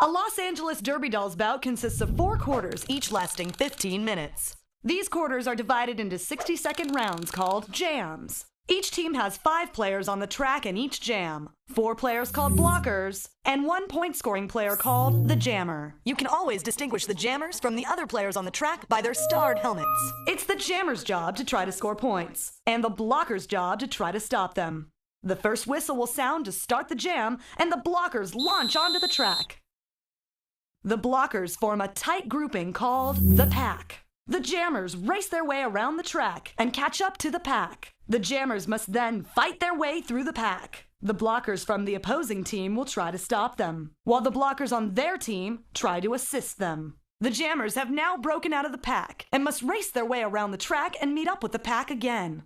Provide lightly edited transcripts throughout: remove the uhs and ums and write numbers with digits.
A Los Angeles Derby Dolls bout consists of 4 quarters, each lasting 15 minutes. These quarters are divided into 60-second rounds called jams. Each team has 5 players on the track in each jam, 4 players called blockers, and 1 point-scoring player called the jammer. You can always distinguish the jammers from the other players on the track by their starred helmets. It's the jammer's job to try to score points, and the blocker's job to try to stop them. The first whistle will sound to start the jam, and the blockers launch onto the track. The blockers form a tight grouping called the pack. The jammers race their way around the track and catch up to the pack. The jammers must then fight their way through the pack. The blockers from the opposing team will try to stop them, while the blockers on their team try to assist them. The jammers have now broken out of the pack and must race their way around the track and meet up with the pack again.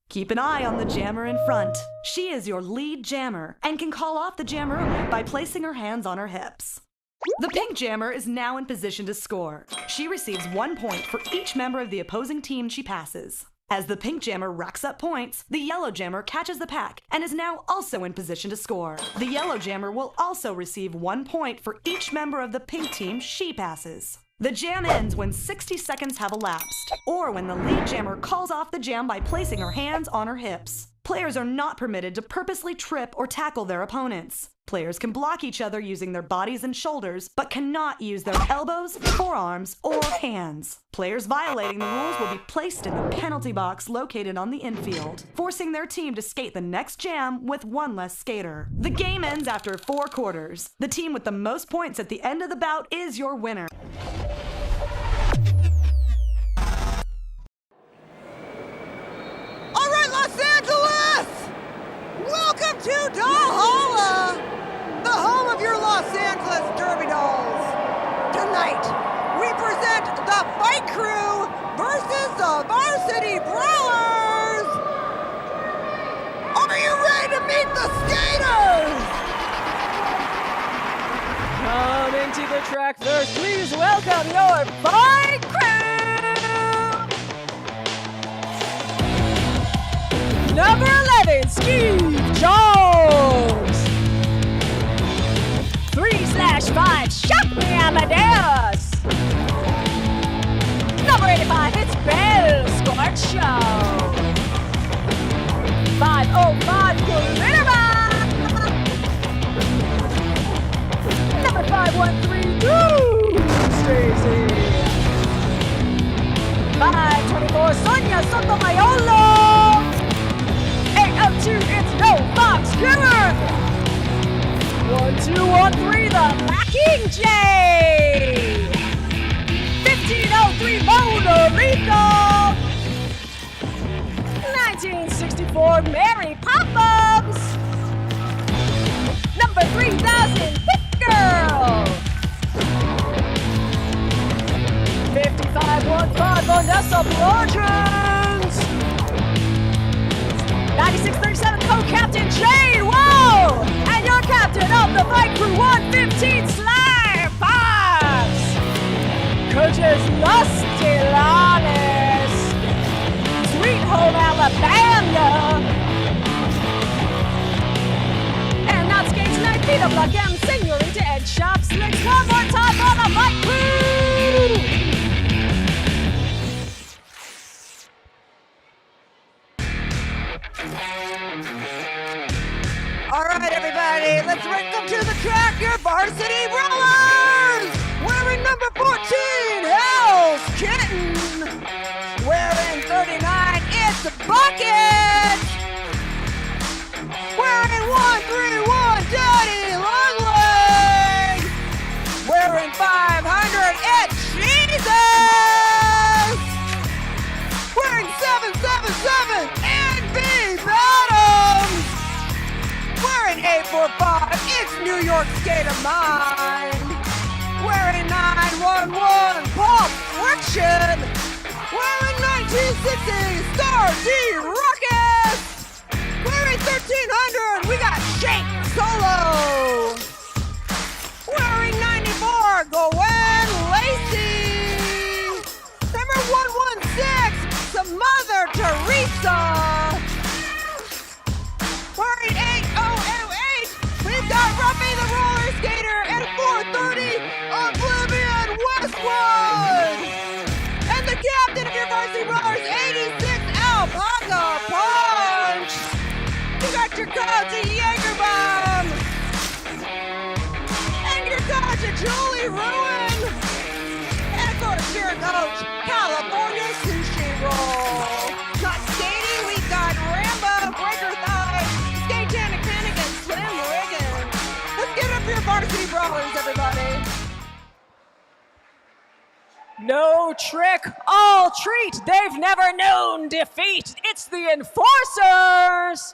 Keep an eye on the jammer in front. She is your lead jammer and can call off the jammer early by placing her hands on her hips. The pink jammer is now in position to score. She receives 1 point for each member of the opposing team she passes. As the pink jammer racks up points, the yellow jammer catches the pack and is now also in position to score. The yellow jammer will also receive 1 point for each member of the pink team she passes. The jam ends when 60 seconds have elapsed, or when the lead jammer calls off the jam by placing her hands on her hips. Players are not permitted to purposely trip or tackle their opponents. Players can block each other using their bodies and shoulders, but cannot use their elbows, forearms, or hands. Players violating the rules will be placed in the penalty box located on the infield, forcing their team to skate the next jam with 1 less skater. The game ends after 4 quarters. The team with the most points at the end of the bout is your winner. All right, Los Angeles! Welcome to Valhalla, the home of your Los Angeles Derby Dolls. Tonight, we present the Fight Crew versus the Varsity Brawlers. Are you ready to meet the skaters? Coming to the track first, please welcome your Fight Crew! Number 11, Steve Jones. 3/5, Shock Amadeus. Number 85, it's Bell Scorcho. 505, Glitterman. Number 513, Stacy. 524, Sonia Sotomayor. 802, it's No Fox Skinner. 1213, the Lacking J. 1503, Mona Rico. 1964, Mary Poppums. Number 3000, Hit Girl. 5515, Vanessa Bludgeons. 9637, co-captain Jade. Whoa! And your captain of the Fight Crew 115, Sly Fox. Coaches Lusty Lawless. Sweet Home Alabama. And not skates tonight, Peter Block M, Senorita, and Shop Slicks. One more time for the Fight Crew! All right, everybody, let's welcome to the track your Varsity Brawlers! Wearing number 14, Hell's Kitten! Wearing 39, it's Bucket! Wearing 131, Daddy Longleg! Wearing 500, it's Jesus! Wearing 777, NB Bottoms! Wearing 845, it's New York State of Mind. Wearing 911, Pulp Friction. Wearing 1960, Star D Ruckus. Wearing 1300, we got Shake Solo. Wearing 94, Gwen Lacey. Number 116, some Mother Teresa. Wearing 8008, we've got Ruffy the Roller Skater, and 430. to Julie Ruin. And of course, here goes California Sushi Roll. Got skating, we got Rambo, Breaker Thigh, Skate Tanic Panic, and Slim Riggin. Let's get up here, Varsity Brawlers, everybody. No trick, all treat. They've never known defeat. It's the Enforcers.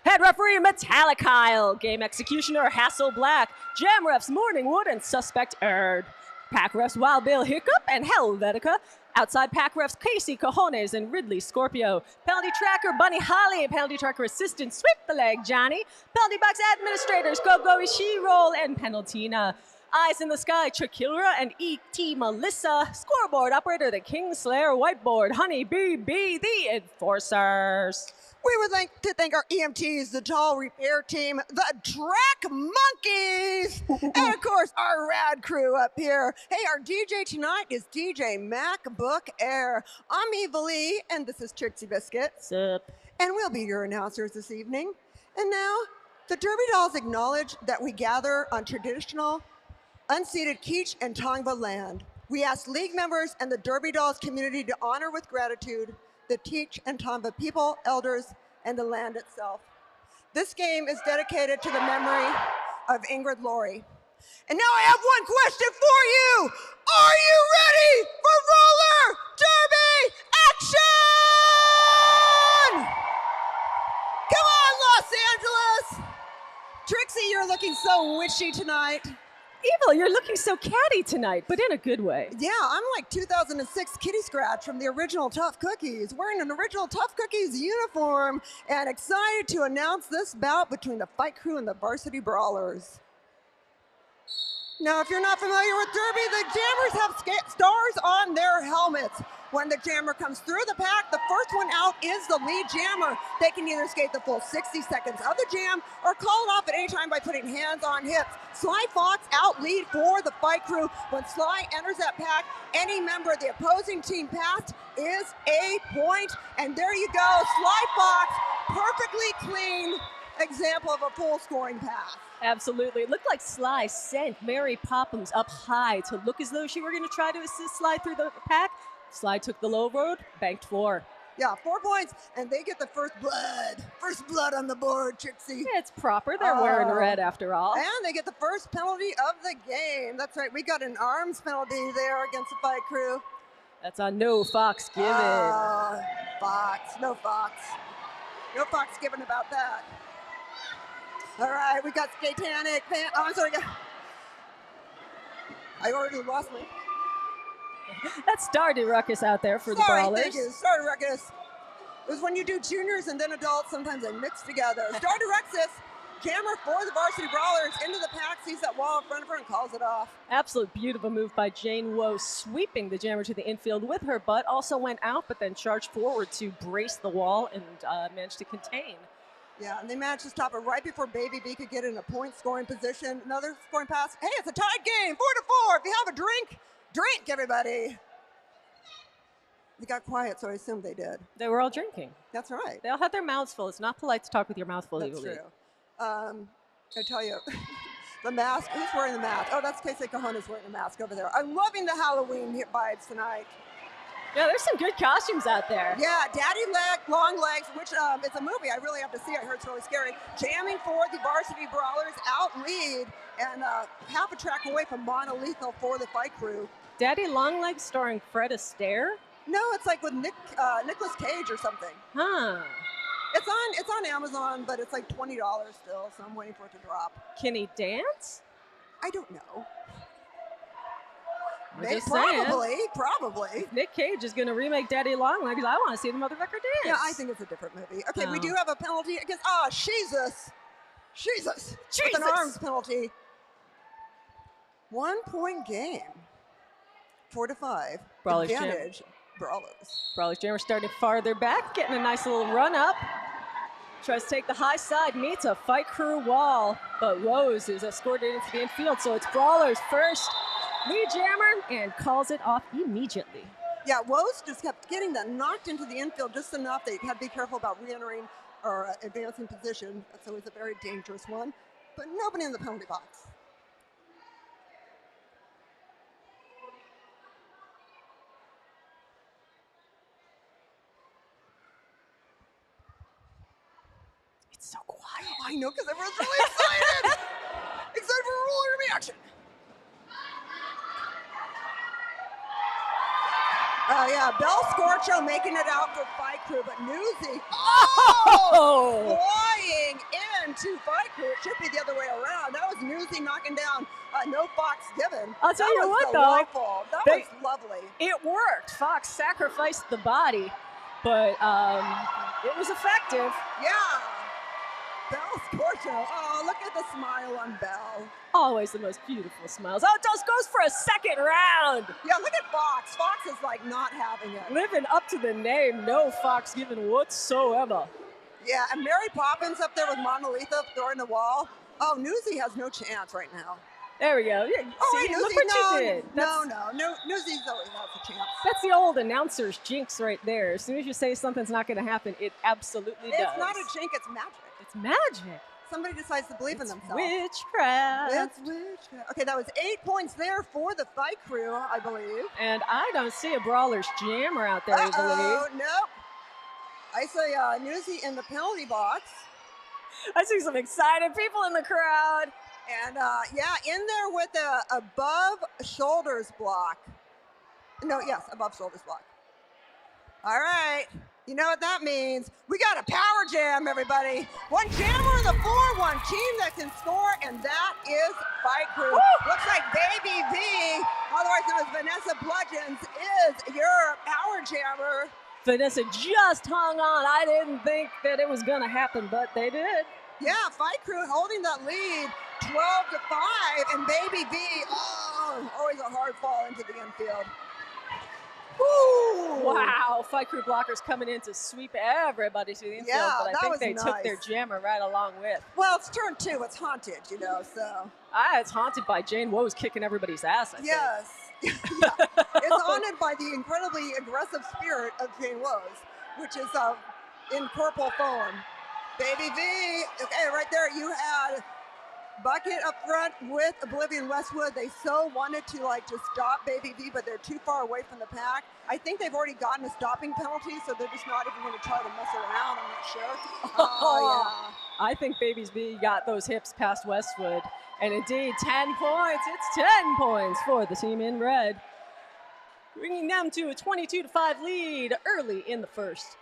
Head referee Metallic Kyle, game executioner Hassel Black, jam refs Morningwood and Suspect Erd, pack refs Wild Bill Hiccup and Helvetica, outside pack refs Casey Cojones and Ridley Scorpio, penalty tracker Bunny Holly, penalty tracker assistant Sweep the Leg Johnny, penalty box administrators Go She-Roll and Penaltina. Eyes in the Sky, Chakilra and E.T. Melissa. Scoreboard operator, the Kingslayer. Whiteboard, Honey BB, the Enforcers. We would like to thank our EMTs, the Tall Repair Team, the Track Monkeys, and of course our rad crew up here. Hey, our DJ tonight is DJ MacBook Air. I'm Eva Lee, and this is Trixie Biscuit. Sup? And we'll be your announcers this evening. And now, the Derby Dolls acknowledge that we gather on traditional, unceded Kizh and Tongva land. We ask league members and the Derby Dolls community to honor with gratitude the Kizh and Tongva people, elders, and the land itself. This game is dedicated to the memory of Ingrid Laurie. And now I have one question for you. Are you ready for roller derby action? Come on, Los Angeles. Trixie, you're looking so witchy tonight. Evil, you're looking so catty tonight, but in a good way. Yeah, I'm like 2006 Kitty Scratch from the original Tough Cookies, wearing an original Tough Cookies uniform, and excited to announce this bout between the Fight Crew and the Varsity Brawlers. Now, if you're not familiar with Derby, the Jammers have stars on their helmets. When the jammer comes through the pack, the first one out is the lead jammer. They can either skate the full 60 seconds of the jam or call it off at any time by putting hands on hips. Sly Fox out lead for the Fight Crew. When Sly enters that pack, any member of the opposing team passed is a point. And there you go, Sly Fox, perfectly clean example of a full scoring pass. Absolutely. It looked like Sly sent Mary Poppins up high to look as though she were going to try to assist Sly through the pack. Sly took the low road, banked 4. Yeah, 4 points, and they get the first blood. First blood on the board, Trixie. Yeah, it's proper. They're wearing red after all. And they get the first penalty of the game. That's right, we got an arms penalty there against the Fight Crew. That's on no Fox given. Fox, no Fox. No Fox given about that. All right, we got Skatanic. Oh, I'm sorry. I already lost my... That's Stardy Ruckus out there for the Brawlers. Thank you. Stardy Ruckus. It was when you do juniors and then adults, sometimes they mix together. Stardy Ruckus, jammer for the Varsity Brawlers, into the pack, sees that wall in front of her and calls it off. Absolute beautiful move by Jane Woe, sweeping the jammer to the infield with her butt. Also went out, but then charged forward to brace the wall and managed to contain. Yeah, and they managed to stop it right before Baby B could get in a point-scoring position. Another scoring pass. Hey, it's a tied game, 4-4. If you have a drink, drink, everybody. They got quiet, so I assume they did. They were all drinking. That's right. They all had their mouths full. It's not polite to talk with your mouth full. That's true. I tell you, the mask. Who's wearing the mask? Oh, that's Casey Cajona's wearing the mask over there. I'm loving the Halloween vibes tonight. Yeah, there's some good costumes out there. Yeah, Daddy Long Legs, which it's a movie I really have to see. I heard it's really scary. Jamming for the Varsity Brawlers, out lead, and half a track away from Monolethal for the Fight Crew. Daddy Longlegs starring Fred Astaire? No, it's like with Nicolas Cage or something. Huh. It's on Amazon, but it's like $20 still, so I'm waiting for it to drop. Can he dance? I don't know. Probably. If Nick Cage is going to remake Daddy Longlegs, I want to see the motherfucker dance. Yeah, I think it's a different movie. Okay, we do have a penalty against, Jesus. With an arms penalty. 1 point game. 4-5. Brawlers Advantage. Brawlers. Brawlers Jammer starting farther back, getting a nice little run up. Tries to take the high side, meets a Fight Crew wall, but Rose is escorted into the infield, so it's Brawlers first. Lead jammer and calls it off immediately. Yeah, Woes just kept getting that knocked into the infield just enough that you had to be careful about re-entering or advancing position. That's always a very dangerous one. But nobody in the penalty box. It's so quiet. I know, because everyone's really excited. Excited for roller derby action. Oh, yeah, Bell Scorcho making it out for Fight Crew, but Newsy, flying into Fight Crew. It should be the other way around. That was Newsy knocking down No Fox Given. I'll tell you what, delightful. though. That was lovely. It worked. Fox sacrificed the body, but it was effective. Yeah. Bell Scorcho. Oh, look at the smile on Bell. Always the most beautiful smiles. Oh, it just goes for a second round. Yeah, look at Fox. Fox is like not having it. Living up to the name, no Fox given whatsoever. Yeah, and Mary Poppins up there with Monolitha throwing the wall. Oh, Newsy has no chance right now. There we go. Yeah, Oh, see, wait, look Newsy, what you did. No, Newsy's always has a chance. That's the old announcer's jinx right there. As soon as you say something's not going to happen, it absolutely does. It's not a jink, it's magic. It's magic. Somebody decides to believe in themselves. Witchcraft. It's witchcraft. Okay, that was 8 points there for the Fight Crew, I believe. And I don't see a Brawlers jammer out there, I believe. Nope. I see Newsy in the penalty box. I see some excited people in the crowd. And yeah, in there with a above shoulders block. No, yes, above shoulders block. All right. You know what that means? We got a power jam, everybody. One jammer in the 4-1 team that can score, and that is Fight Crew. Woo! Looks like Baby V, otherwise known as Vanessa Bludgeons, is your power jammer. Vanessa just hung on. I didn't think that it was going to happen, but they did. Yeah, Fight Crew holding that lead 12-5, and Baby V, always a hard fall into the infield. Woo! Wow, Fight Crew blockers coming in to sweep everybody to the infield, Yeah, but I that think was they nice. took their jammer right along with. Well, it's turn 2. It's haunted, you know, so. It's haunted by Jane Woes kicking everybody's ass, I think. Yes. Yeah. It's haunted by the incredibly aggressive spirit of Jane Woes, which is in purple form. Baby V, okay, right there you had Bucket up front with Oblivion Westwood. They so wanted to to stop Baby V, but they're too far away from the pack. I think they've already gotten a stopping penalty, so they're just not even going to try to mess around. I'm not sure. Oh, yeah. I think Baby V got those hips past Westwood. And indeed, 10 points. It's 10 points for the team in red, bringing them to a 22-5 lead early in the first.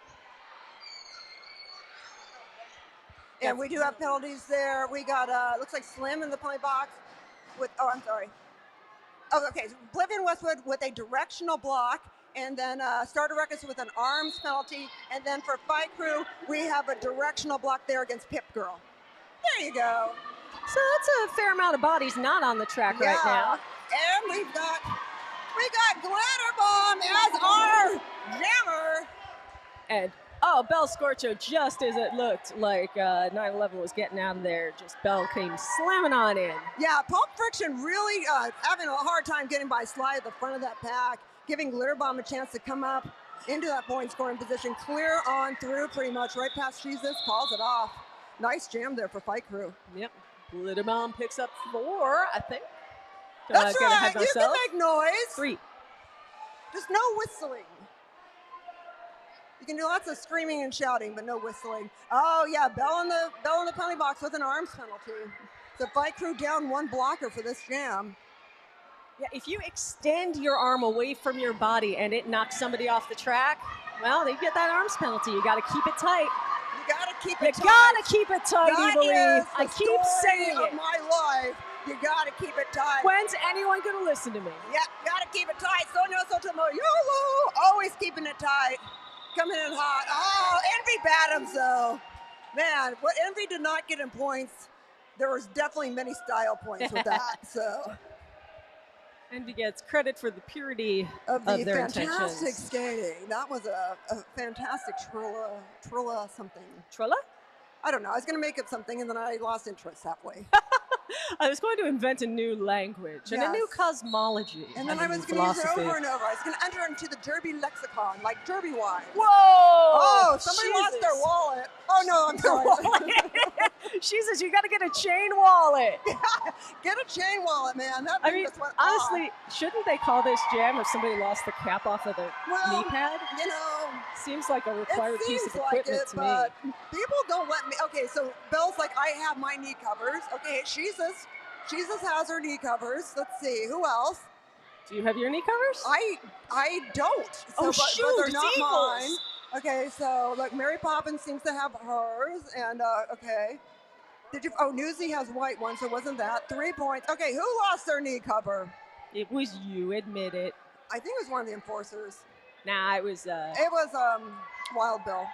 And we do have penalties there. We got, looks like Slim in the penalty box with, I'm sorry. Oh, okay, so Oblivion Westwood with a directional block, and then Starter Records with an arms penalty, and then for Fight Crew, we have a directional block there against Pip Girl. There you go. So that's a fair amount of bodies not on the track right now. And we got Glitter Bomb as our jammer. And Bell Scorcho, just as it looked like 9/11 was getting out of there, just Bell came slamming on in. Yeah, Pulp Friction really having a hard time getting by Sly at the front of that pack, giving Glitter Bomb a chance to come up into that point scoring position, clear on through pretty much, right past Jesus, calls it off. Nice jam there for Fight Crew. Yep, Glitter Bomb picks up 4, I think. That's right, you can make noise. 3. Just no whistling. You can do lots of screaming and shouting, but no whistling. Oh yeah, Bell in the penalty box with an arms penalty. So Fight Crew down 1 blocker for this jam. Yeah, if you extend your arm away from your body and it knocks somebody off the track, well, they get that arms penalty. You got to keep it tight. You got to keep it tight. You got to keep it tight, That Evilly. is I the keep saying story it. of my life. You got to keep it tight. When's anyone going to listen to me? Yeah, got to keep it tight. So no, so tomo, YOLO. Always keeping it tight. Coming in hot. Oh, Envy Bottoms though. Man, what Envy did not get in points, there was definitely many style points with that. So Envy gets credit for the purity of the their fantastic intentions. skating. That was a fantastic Trilla something. Trilla? I don't know. I was going to make up something and then I lost interest halfway. I was going to invent a new language and a new Yes. cosmology. And then I a new was going to use it philosophy. over and over. I was going to enter into the Derby lexicon, like Derby wise. Whoa! Oh, somebody lost Jesus. their wallet. Oh, no, I'm sorry. Jesus, you got to get a chain wallet. Get a chain wallet, man. That I thing mean, just went honestly, shouldn't they call this jam if somebody lost the cap off of the Well, knee pad? off. You know, Seems like a required it piece seems of like equipment it, to but me. people don't let me. Okay, so Belle's like, I have my knee covers. Okay, Jesus has her knee covers. Let's see, who else? Do you have your knee covers? I don't. So, Oh, but shoot, they're it's not Eagles. mine. Okay, so look, Mary Poppins seems to have hers, and okay. Did you? Oh, Newsy has white ones, so wasn't that 3 points? Okay, who lost their knee cover? It was you, admit it. I think it was one of the enforcers. Nah, it was It was Wild Bill.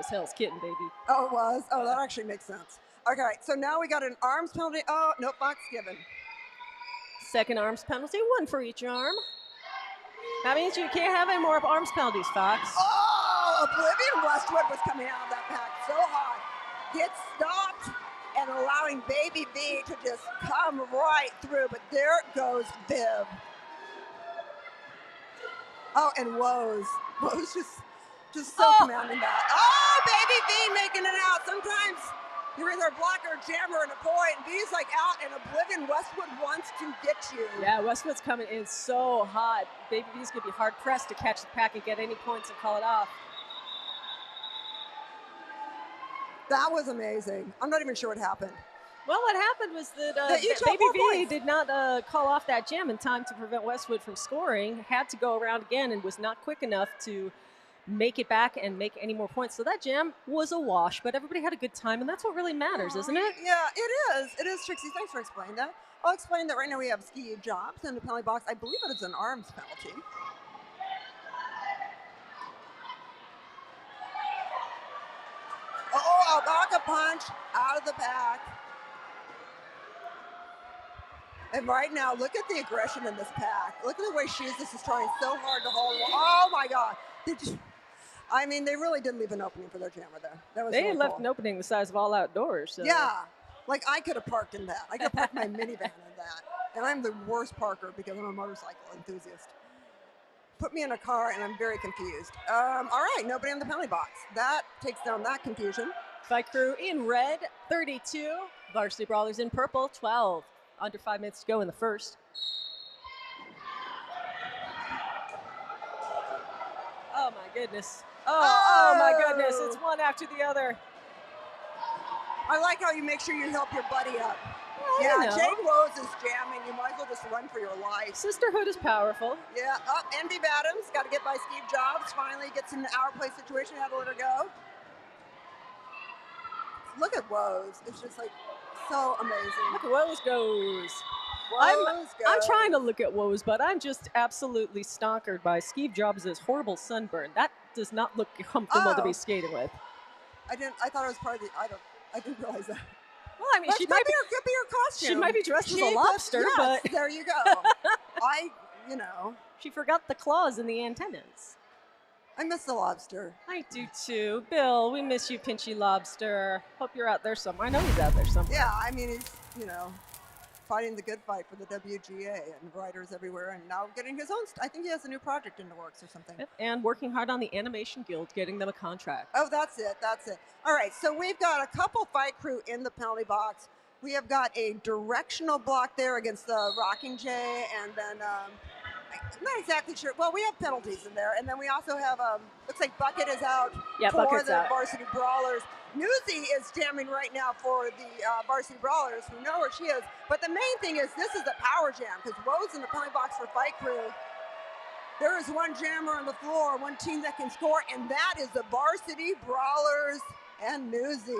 Hell's Kitten, baby. Oh, it was. Oh, that actually makes sense. Okay, so now we got an arms penalty. Oh, nope, box given. Second arms penalty, one for each arm. That means you can't have any more arms penalties, Fox. Oh, Oblivion Westwood was coming out of that pack so hot. Gets stopped and allowing Baby V to just come right through, but there goes Viv. Oh, and Woes. Woes just so commanding that. Oh, Baby V making it out. Sometimes you're either a blocker, a jammer, and a point. And V's like out, and Oblivion Westwood wants to get you. Yeah, Westwood's coming in so hot. Baby V's going to be hard-pressed to catch the pack and get any points and call it off. That was amazing. I'm not even sure what happened. Well, what happened was that That each got Baby 4 V points. did not call off that jam in time to prevent Westwood from scoring, had to go around again and was not quick enough to make it back and make any more points. So that jam was a wash, but everybody had a good time, and that's what really matters, isn't it? Yeah, it is. It is, Trixie. Thanks for explaining that. I'll explain that right now we have ski jobs in the penalty box. I believe it is an arms penalty. Oh, Albaca punch out of the pack. And right now, look at the aggression in this pack. Look at the way Jesus is trying so hard to hold. Oh my God! I mean, they really did leave an opening for their jammer there. That was They really left cool. an opening the size of all outdoors. So. Yeah, like I could have parked in that. I could have parked my minivan in that. And I'm the worst parker because I'm a motorcycle enthusiast. Put me in a car and I'm very confused. All right, nobody in the penalty box. That takes down that confusion. Fight Crew in red, 32. Varsity Brawlers in purple, 12. Under 5 minutes to go in the first. Oh my goodness. Oh my goodness. It's one after the other. I like how you make sure you help your buddy up. Well, Yeah, you know, Jake Rose is jamming. You might as well just run for your life. sisterhood is powerful. Yeah, Envy Adams got to get by Steve Jobs. Finally gets in an hour play situation. Had to let her go. Look at Woes. It's just like so amazing. Look at Woes goes. Woes I'm goes. trying to look at Woes, but I'm just absolutely stonkered by Steve Jobs' horrible sunburn. That does not look comfortable to Oh. be skating with. I thought it was part of the. I didn't realize that. Well, I mean, But she could might be be. her, could be her costume. She might be dressed as a She lobster, yes, but there you go. You know, she forgot the claws and the antennas. I miss the lobster. I do too. Bill, we miss you, Pinchy Lobster. Hope you're out there somewhere. I know he's out there somewhere. Yeah, I mean, he's, fighting the good fight for the WGA and writers everywhere, and now getting his own. I think he has a new project in the works or something. Yep, and working hard on the Animation Guild, getting them a contract. Oh, that's it. All right, so we've got a couple fight crew in the penalty box. We have got a directional block there against the Rocking J, and then I'm not exactly sure. Well, we have penalties in there, and then we also have looks like Bucket is out Yeah, for Bucket's the out. Varsity Brawlers. Newsy is jamming right now for the Varsity Brawlers, who know where she is. But the main thing is this is a power jam because Woe's in the penalty box for fight crew. There is one jammer on the floor, one team that can score, and that is the Varsity Brawlers and Newsy.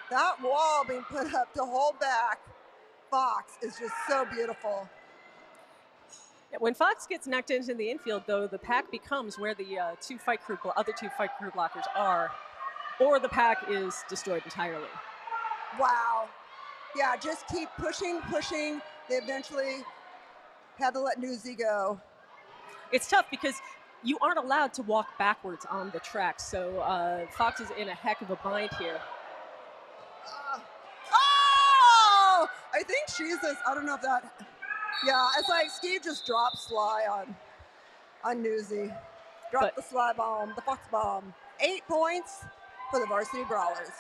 That wall being put up to hold back Fox is just so beautiful. When Fox gets knocked into the infield, though, the pack becomes where the other two fight crew blockers are, or the pack is destroyed entirely. Wow. Yeah, just keep pushing. They eventually had to let Newsy go. It's tough because you aren't allowed to walk backwards on the track, so Fox is in a heck of a bind here. I think she's this, I don't know if that, yeah, it's like Steve just dropped Sly on Newsy. Dropped the Sly bomb, the Fox bomb. 8 points for the Varsity Brawlers.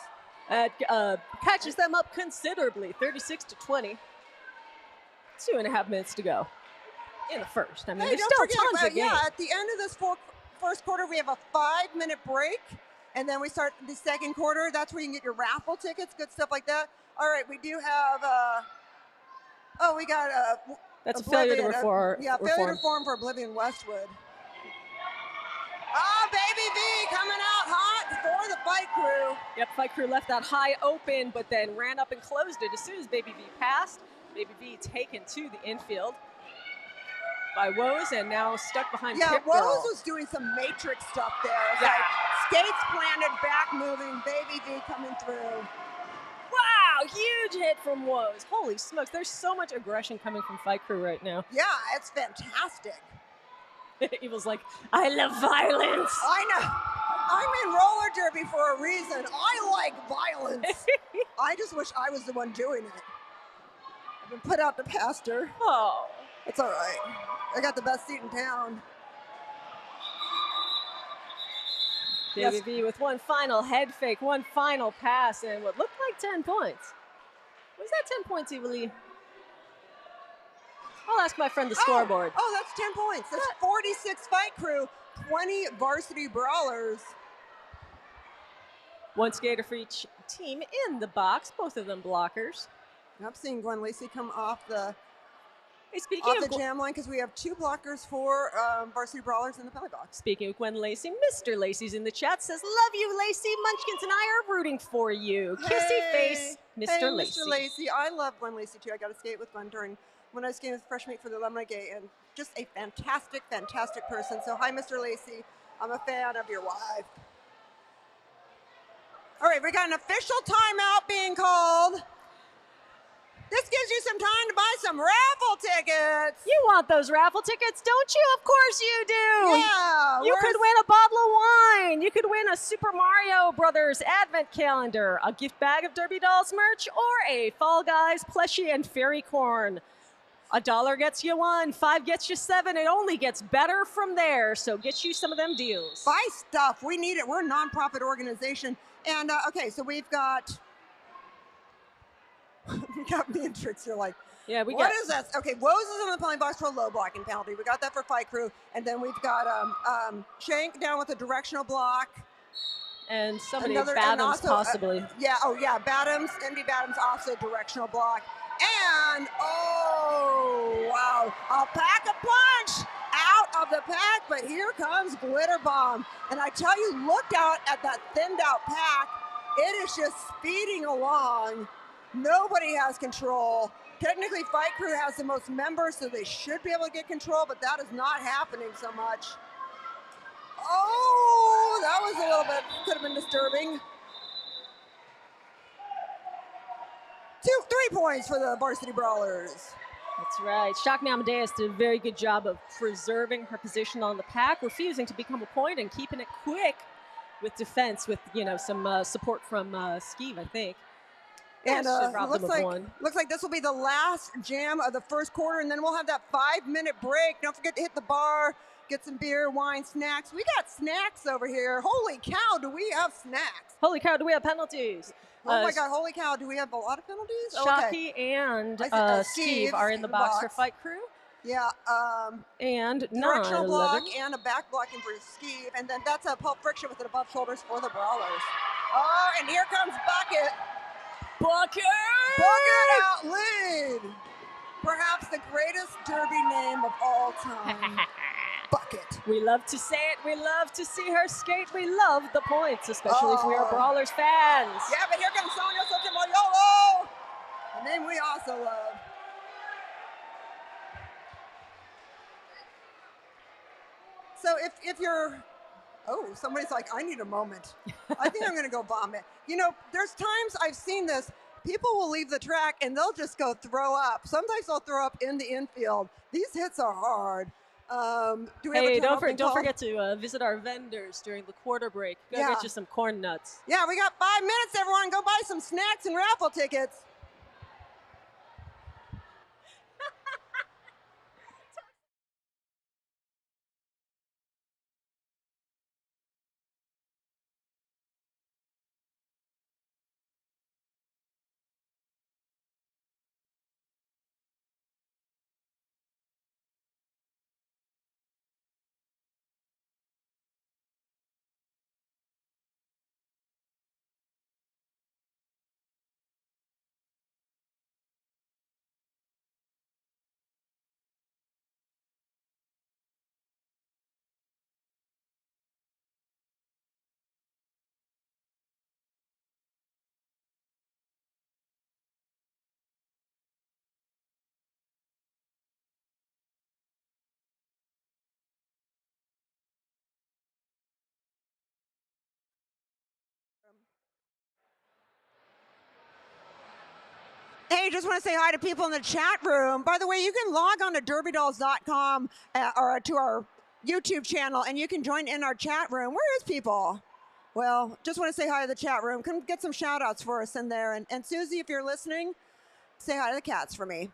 Catches them up considerably, 36-20. 2.5 minutes to go in the first. I mean, there's still tons of games. Yeah, at the end of this first quarter, we have a 5-minute break, and then we start the second quarter. That's where you can get your raffle tickets, good stuff like that. All right, we do have, we got that's a failure to reform. Failure to reform for Oblivion Westwood. Oh, Baby V coming out hot for the Fight Crew. Yep, Fight Crew left that high open, but then ran up and closed it as soon as Baby V passed. Baby V taken to the infield by Woes and now stuck behind Pip Woes Girl. was doing some matrix stuff there. It's like skates planted, back moving, Baby V coming through. Wow, huge hit from Woes. Holy smokes, there's so much aggression coming from Fight Crew right now. Yeah, it's fantastic. Evil's like, I love violence. I know. I'm in roller derby for a reason. I like violence. I just wish I was the one doing it. I've been put out to pasture. Oh. It's all right. I got the best seat in town. Baby V with one final head fake, one final pass, and what looked like 10 points. Was that 10 points, Evil? I'll ask my friend the scoreboard. Oh, that's 10 points. That's 46 Fight Crew, 20 Varsity Brawlers. One skater for each team in the box, both of them blockers. I'm seeing Gwen Lacey come off the Hey, jam line because we have 2 blockers for Varsity Brawlers in the penalty box. Speaking of Gwen Lacey, Mr. Lacey's in the chat, says, love you, Lacey. Munchkins and I are rooting for you. Kissy face, Mr. Lacey. Mr. Lacey. I love Gwen Lacey, too. I got to skate with Gwen when I was skating with Fresh Meat for the Lemonade Gate, and just a fantastic, fantastic person. So, hi, Mr. Lacey. I'm a fan of your wife. All right, we got an official timeout being called. This gives you some time to buy some raffle tickets. You want those raffle tickets, don't you? Of course you do. Yeah. You could win a bottle of wine. You could win a Super Mario Brothers advent calendar, a gift bag of Derby Dolls merch, or a Fall Guys plushie and fairy corn. $1 gets you 1, 5 gets you 7. It only gets better from there. So get you some of them deals. Buy stuff. We need it. We're a nonprofit organization. And, okay, so we've got... We got me and Trix. You're like, what is that? Okay, Woes is in the penalty box for a low blocking penalty. We got that for Fight Crew. And then we've got Shank down with a directional block. And somebody Badams possibly. Badams, Indy Badams also directional block. And, wow, a pack a punch out of the pack, but here comes Glitter Bomb. And I tell you, look out at that thinned out pack. It is just speeding along. Nobody has control. Technically, Fight Crew has the most members, so they should be able to get control, but that is not happening so much. Oh, that was a little bit, could have been disturbing. 3 points for the Varsity Brawlers. That's right. Shockme Amadeus did a very good job of preserving her position on the pack, refusing to become a point and keeping it quick with defense with, some support from Skeeve, I think. And looks like this will be the last jam of the first quarter, and then we'll have that 5-minute break. Don't forget to hit the bar, get some beer, wine, snacks. We got snacks over here. Holy cow, do we have snacks? Holy cow, do we have penalties? Oh my God, holy cow, do we have a lot of penalties? Shockey and Steve are in the box for Fight Crew. Yeah. And directional block and a back blocking for Skeeve, and then that's a pulp friction with it above shoulders for the Brawlers. Oh, and here comes Bucket. Bucket out lead. Perhaps the greatest derby name of all time. Bucket. We love to say it. We love to see her skate. We love the points, especially if we are Brawlers fans. Yeah, but here comes Sonia Sotomayor, a name we also love. So if you're... Oh, somebody's like, I need a moment. I think I'm going to go vomit. There's times I've seen this. People will leave the track and they'll just go throw up. Sometimes they'll throw up in the infield. These hits are hard. Don't forget to visit our vendors during the quarter break. Go get you some corn nuts. Yeah, we got 5 minutes, everyone. Go buy some snacks and raffle tickets. Hey, just want to say hi to people in the chat room. By the way, you can log on to derbydolls.com or to our YouTube channel, and you can join in our chat room. Where is people? Well, just want to say hi to the chat room. Come get some shout outs for us in there. And Susie, if you're listening, say hi to the cats for me.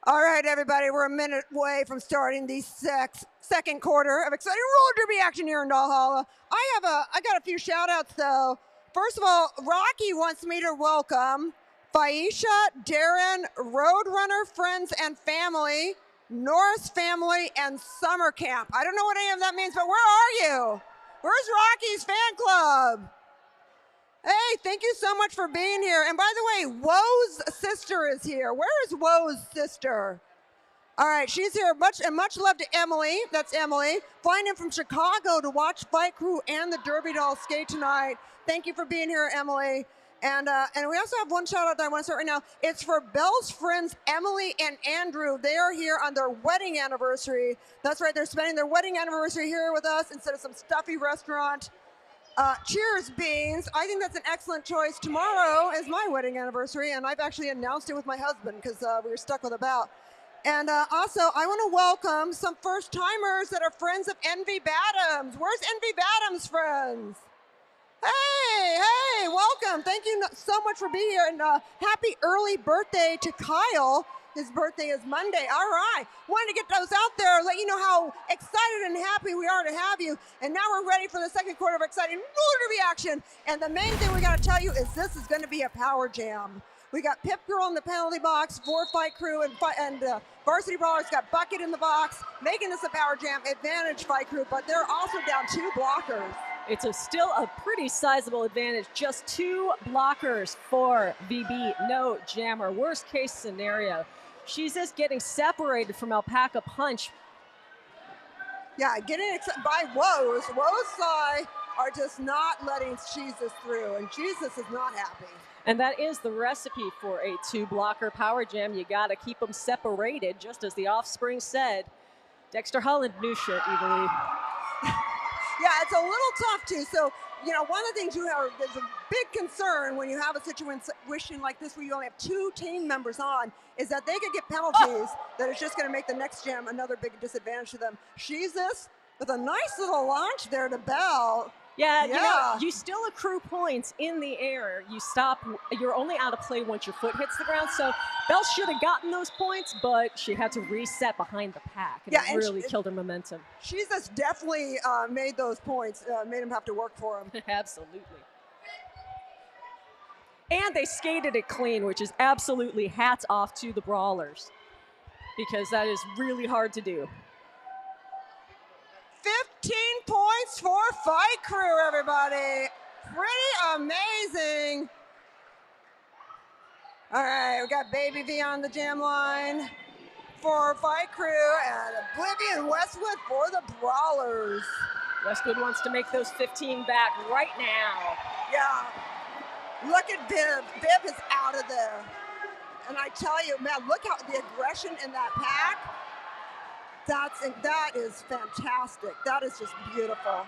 All right, everybody, we're a minute away from starting the second quarter of exciting roller derby action here in Valhalla. I got a few shout outs though. First of all, Rocky wants me to welcome Faisha, Darren, Roadrunner friends and family, Norris family, and summer camp. I don't know what any of that means, but where are you? Where's Rocky's fan club? Hey, thank you so much for being here. And by the way, Woe's sister is here. Where is Woe's sister? All right, she's here. Much love to Emily. That's Emily. Flying in from Chicago to watch Fight Crew and the Derby Dolls skate tonight. Thank you for being here, Emily. And we also have one shout out that I want to start right now. It's for Belle's friends, Emily and Andrew. They are here on their wedding anniversary. That's right, they're spending their wedding anniversary here with us instead of some stuffy restaurant. Cheers, Beans. I think that's an excellent choice. Tomorrow is my wedding anniversary, and I've actually announced it with my husband because we were stuck with a bout. And also, I want to welcome some first-timers that are friends of Envy Badams. Where's Envy Badams' friends? Hey, welcome. Thank you so much for being here, and happy early birthday to Kyle. His birthday is Monday. All right. Wanted to get those out there, let you know how excited and happy we are to have you. And now we're ready for the second quarter of exciting roller derby action. And the main thing we got to tell you is this is going to be a power jam. We got Pip Girl in the penalty box, for Fight Crew, and Varsity Brawlers got Bucket in the box, making this a power jam. Advantage Fight Crew, but they're also down 2 blockers. It's still a pretty sizable advantage. Just 2 blockers for VB, no jammer. Worst case scenario. She's just getting separated from Alpaca Punch. Yeah, getting by Woes. Woes side are just not letting Jesus through, and Jesus is not happy. And that is the recipe for a 2-blocker power jam. You got to keep them separated, just as the Offspring said. Dexter Holland, new shirt, you believe. Yeah, it's a little tough too. So, you know, one of the things there's a big concern when you have a situation like this where you only have 2 team members on, is that they could get penalties that is just going to make the next jam another big disadvantage to them. Jesus with a nice little launch there to Bell. Yeah, you know, you still accrue points in the air. You're only out of play once your foot hits the ground. So Belle should have gotten those points, but she had to reset behind the pack. And it really killed her momentum. Jesus definitely made those points, made him have to work for them. Absolutely. And they skated it clean, which is absolutely hats off to the Brawlers, because that is really hard to do. 15 points for Fight Crew, everybody. Pretty amazing. All right, we got Baby V on the jam line for Fight Crew and Oblivion Westwood for the Brawlers. Westwood wants to make those 15 back right now. Yeah. Look at Viv. Viv is out of there. And I tell you, man, look how the aggression in that pack. That is fantastic. That is just beautiful.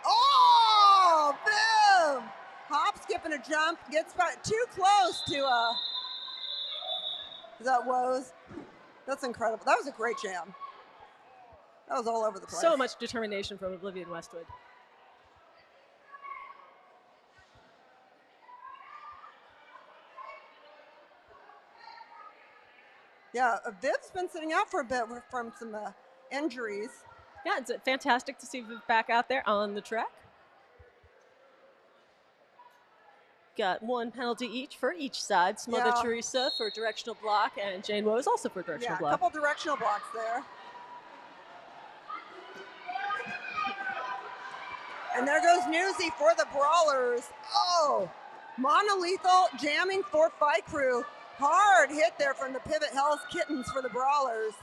Oh, boom! Hop, skip, and a jump. Gets too close to, is that Woes? That's incredible. That was a great jam. That was all over the place. So much determination from Oblivion Westwood. Yeah, Viv's been sitting out for a bit from some injuries. Yeah, it's fantastic to see Viv back out there on the track. Got 1 penalty each for each side. Smother Teresa for directional block, and Jane Woes also for directional block. Yeah, a couple directional blocks there. And there goes Newsy for the Brawlers. Oh, monolethal jamming for Fight Crew. Hard hit there from the Pivot Hells Kittens for the Brawlers.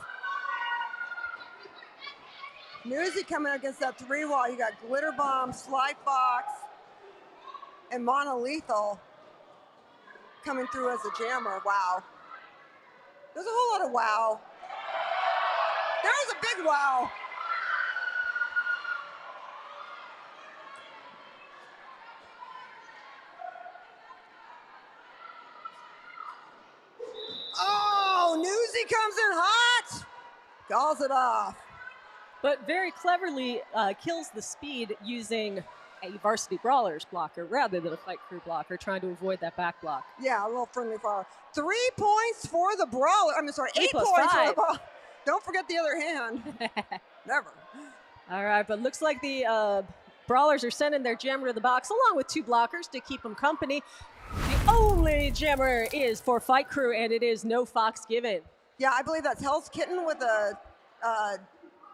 Newsy coming against that 3-wall. You got Glitter Bomb, Slide Fox, and Monolethal coming through as a jammer. Wow. There's a whole lot of wow. There's a big wow. Oh, Newsy comes in hot. Calls it off. But very cleverly kills the speed using a Varsity Brawlers blocker rather than a Fight Crew blocker, trying to avoid that back block. Yeah, a little friendly fire. 3 points for the Brawler. I mean, sorry, 8 points 5. for the Brawler. Don't forget the other hand. Never. All right, but looks like the Brawlers are sending their jammer to the box along with 2 blockers to keep them company. The only jammer is for Fight Crew, and it is no Fox given. Yeah, I believe that's Hell's Kitten with a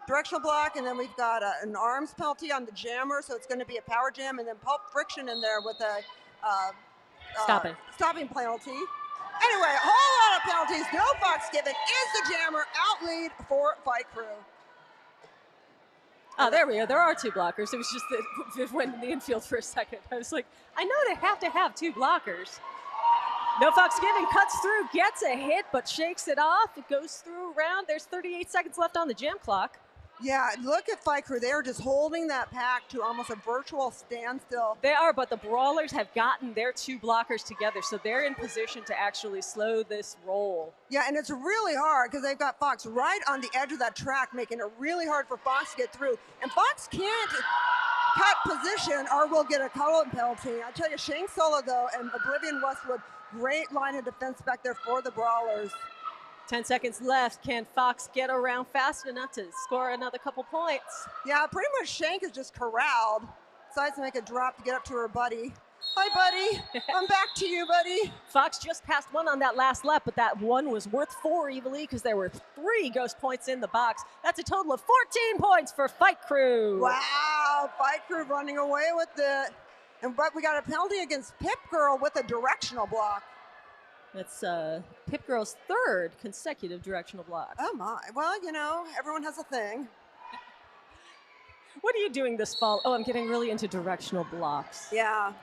directional block, and then we've got an arms penalty on the jammer, so it's going to be a power jam, and then Pulp Friction in there with a stopping penalty. Anyway, a whole lot of penalties. No Fox given. Is the jammer out lead for Fight Crew? Oh, there we go. There are 2 blockers. It was just that Viv went in the infield for a second. I was like, I know they have to have 2 blockers. No Fox given, cuts through, gets a hit, but shakes it off. It goes through around. There's 38 seconds left on the jam clock. Yeah, look at Fight Crew. They are just holding that pack to almost a virtual standstill. They are, but the Brawlers have gotten their 2 blockers together, so they're in position to actually slow this roll. Yeah, and it's really hard because they've got Fox right on the edge of that track, making it really hard for Fox to get through. And Fox can't cut position or will get a call-in penalty. I tell you, Shane Solo, though, and Oblivion Westwood, great line of defense back there for the Brawlers. 10 seconds left. Can Fox get around fast enough to score another couple points? Yeah, pretty much Shank is just corralled. Decides to make a drop to get up to her buddy. Hi, buddy. I'm back to you, buddy. Fox just passed 1 on that last lap, but that 1 was worth 4 evenly because there were 3 ghost points in the box. That's a total of 14 points for Fight Crew. Wow, Fight Crew running away with it. But we got a penalty against Pip Girl with a directional block. That's Pip Girl's 3rd consecutive directional block. Oh my, well, you know, everyone has a thing. What are you doing this fall? Oh, I'm getting really into directional blocks. Yeah,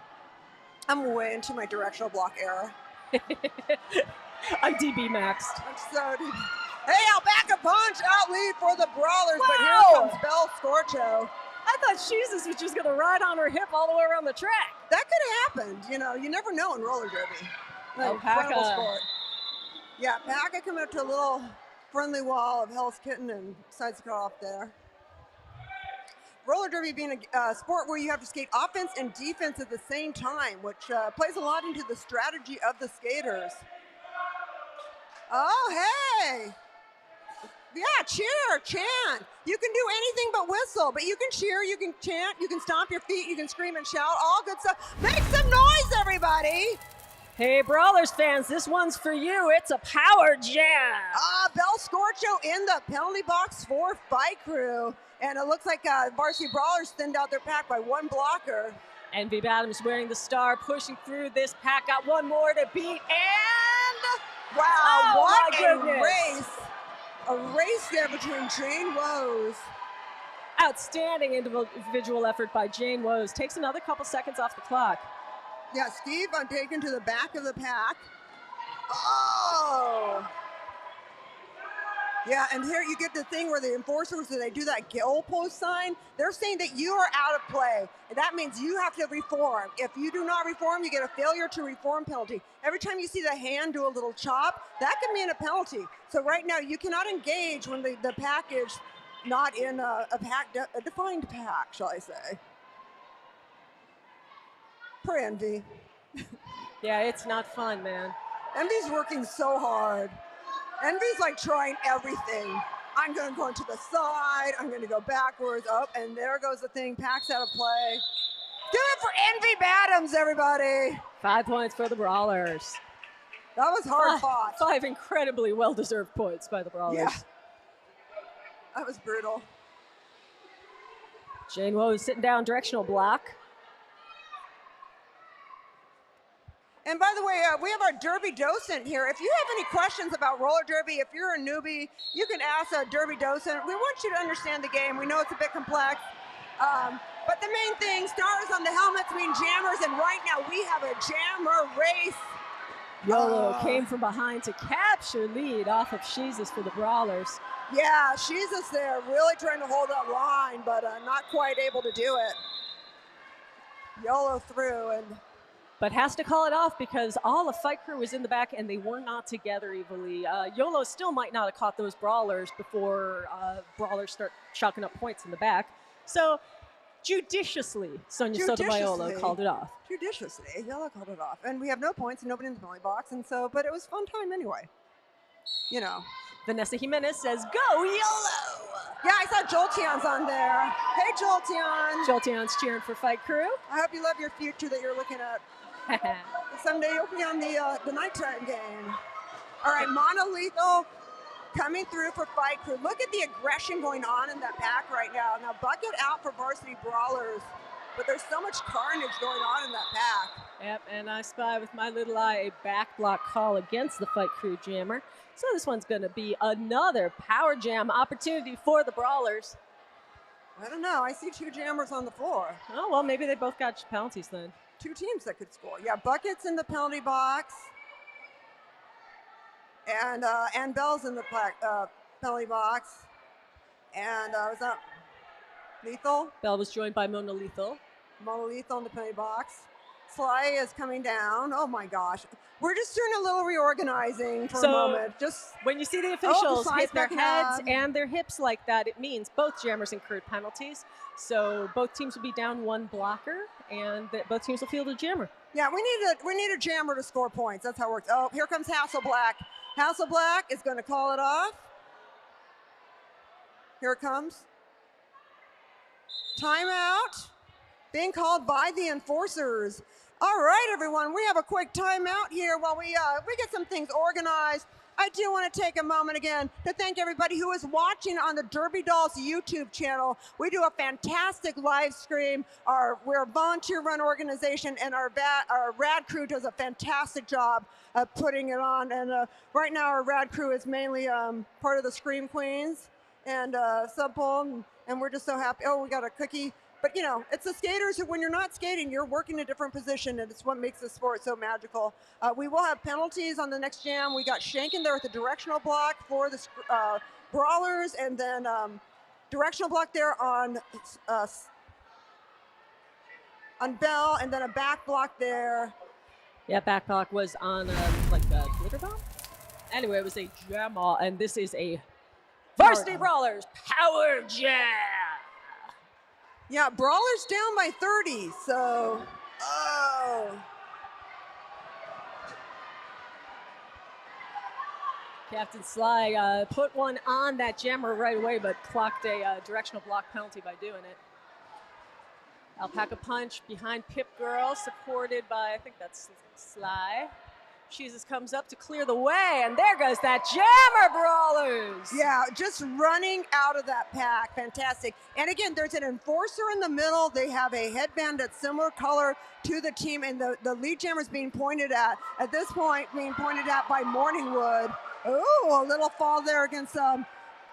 I'm way into my directional block era. I'm DB maxed. I'm so Hey, alpaca punch out lead for the Brawlers, but here Wow. comes Belle Scorcho. I thought Jesus was just going to ride on her hip all the way around the track. That could have happened. You know, you never know in roller derby. Alpaca. Incredible sport. Yeah, Paca coming up to a little friendly wall of Hell's Kitten and decides to cut off there. Roller derby being a sport where you have to skate offense and defense at the same time, which plays a lot into the strategy of the skaters. Oh, hey. Yeah, cheer, chant. You can do anything but whistle, but you can cheer, you can chant, you can stomp your feet, you can scream and shout, all good stuff. Make some noise, everybody. Hey, Brawlers fans, this one's for you. It's a power jam. Belle Scorcho in the penalty box for Fight Crew. And it looks like Varsity Brawlers thinned out their pack by one blocker. And Viv Adams wearing the star, pushing through this pack. Got one more to beat, and... Wow, what my a goodness. race. A race there between Jane Rose. Outstanding individual effort by Jane Woes. Takes another couple seconds off the clock. Yeah, Steve taken to the back of the pack. Oh! Yeah, and here you get the thing where the enforcers, when they do that goal post sign, they're saying that you are out of play. And that means you have to reform. If you do not reform, you get a failure to reform penalty. Every time you see the hand do a little chop, that can mean a penalty. So right now, you cannot engage when the pack is not in a defined pack, shall I say. Poor Envy. Yeah, it's not fun, man. Envy's working so hard. Envy's like trying everything. I'm going to go to the side. I'm going to go backwards. Up, and there goes the thing. Pack's out of play. Give it for Envy Badams, everybody. 5 points for the Brawlers. That was hard fought. 5 incredibly well-deserved points by the Brawlers. Yeah. That was brutal. Jane Woes sitting down, directional block. And by the way, we have our Derby docent here. If you have any questions about roller derby, if you're a newbie, you can ask a Derby docent. We want you to understand the game. We know it's a bit complex. But the main thing, stars on the helmets mean jammers, and right now we have a jammer race. YOLO came from behind to capture lead off of Jesus for the Brawlers. Yeah, she's just there really trying to hold that line, but not quite able to do it. YOLO through, but has to call it off because all of Fight Crew was in the back and they were not together evenly. YOLO still might not have caught those Brawlers before Brawlers start chalking up points in the back. So judiciously, Sonia Sotomayor called it off. Judiciously, YOLO called it off. And we have no points and nobody in the penalty box, and so, but it was fun time anyway. You know. Vanessa Jimenez says, go YOLO! Yeah, I saw Jolteon's on there. Hey, Jolteon. Jolteon's cheering for Fight Crew. I hope you love your future that you're looking at. Someday you'll be on the nighttime game. All right, Monolethal coming through for Fight Crew. Look at the aggression going on in that pack right now. Now, Bucket out for Varsity Brawlers, but there's so much carnage going on in that pack. Yep, and I spy with my little eye a back block call against the Fight Crew jammer. So this one's going to be another power jam opportunity for the Brawlers. I don't know. I see 2 jammers on the floor. Oh, well, maybe they both got penalties then. 2 teams that could score. Yeah, Bucket's in the penalty box. And Bell's in the penalty box. And was that Lethal? Bell was joined by Mona Lethal. Mona Lethal in the penalty box. Sly is coming down. Oh my gosh. We're just doing a little reorganizing for a moment. Just when you see the officials hit their heads up. and their hips like that, it means both jammers incurred penalties. So both teams will be down 1 blocker, and both teams will field a jammer. Yeah, we need a jammer to score points. That's how it works. Oh, here comes Hasselblack. Hasselblack is going to call it off. Here it comes. Timeout being called by the enforcers. All right, everyone, we have a quick timeout here while we get some things organized. I do want to take a moment again to thank everybody who is watching on the Derby Dolls YouTube channel. We do a fantastic live stream. We're a volunteer-run organization, and our rad crew does a fantastic job of putting it on. And right now, our rad crew is mainly part of the Scream Queens and Sub Pole, and we're just so happy. Oh, we got a cookie But, you know, it's the skaters who, when you're not skating, you're working a different position, and it's what makes the sport so magical. We will have penalties on the next jam. We got Shank in there with a directional block for the Brawlers, and then directional block there on Bell, and then a back block there. Yeah, back block was on like a glitter bomb. Anyway, it was a jam all, and this is a Varsity Brawlers Power Jam. Yeah, Brawlers down by 30, so, oh. Captain Sly put one on that jammer right away, but clocked a directional block penalty by doing it. Alpaca punch behind Pip Girl, supported by, I think that's Sly. Jesus comes up to clear the way, and there goes that jammer, Brawlers. Yeah, just running out of that pack. Fantastic. And again, there's an enforcer in the middle. They have a headband that's similar color to the team, and the lead jammer is being pointed at this point, being pointed at by Morningwood. Oh, a little fall there against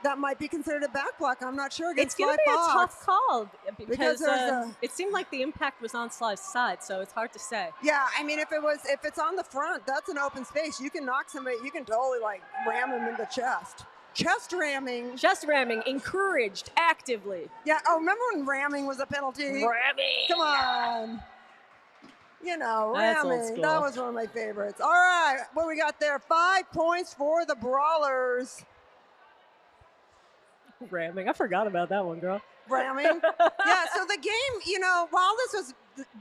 that might be considered a back block. I'm not sure. It's going to be Fox. a tough call because there's it seemed like the impact was on Sly's side, so it's hard to say. Yeah, I mean, if it's on the front, that's an open space. You can knock somebody. You can totally like ram them in the chest. Chest ramming. Chest ramming encouraged actively. Yeah. Oh, remember when ramming was a penalty? Ramming. Come on. You know, That's old ramming. school. That was one of my favorites. All right, what we got there? 5 points for the Brawlers. Ramming. I forgot about that one, girl. Ramming. Yeah, so the game, you know, while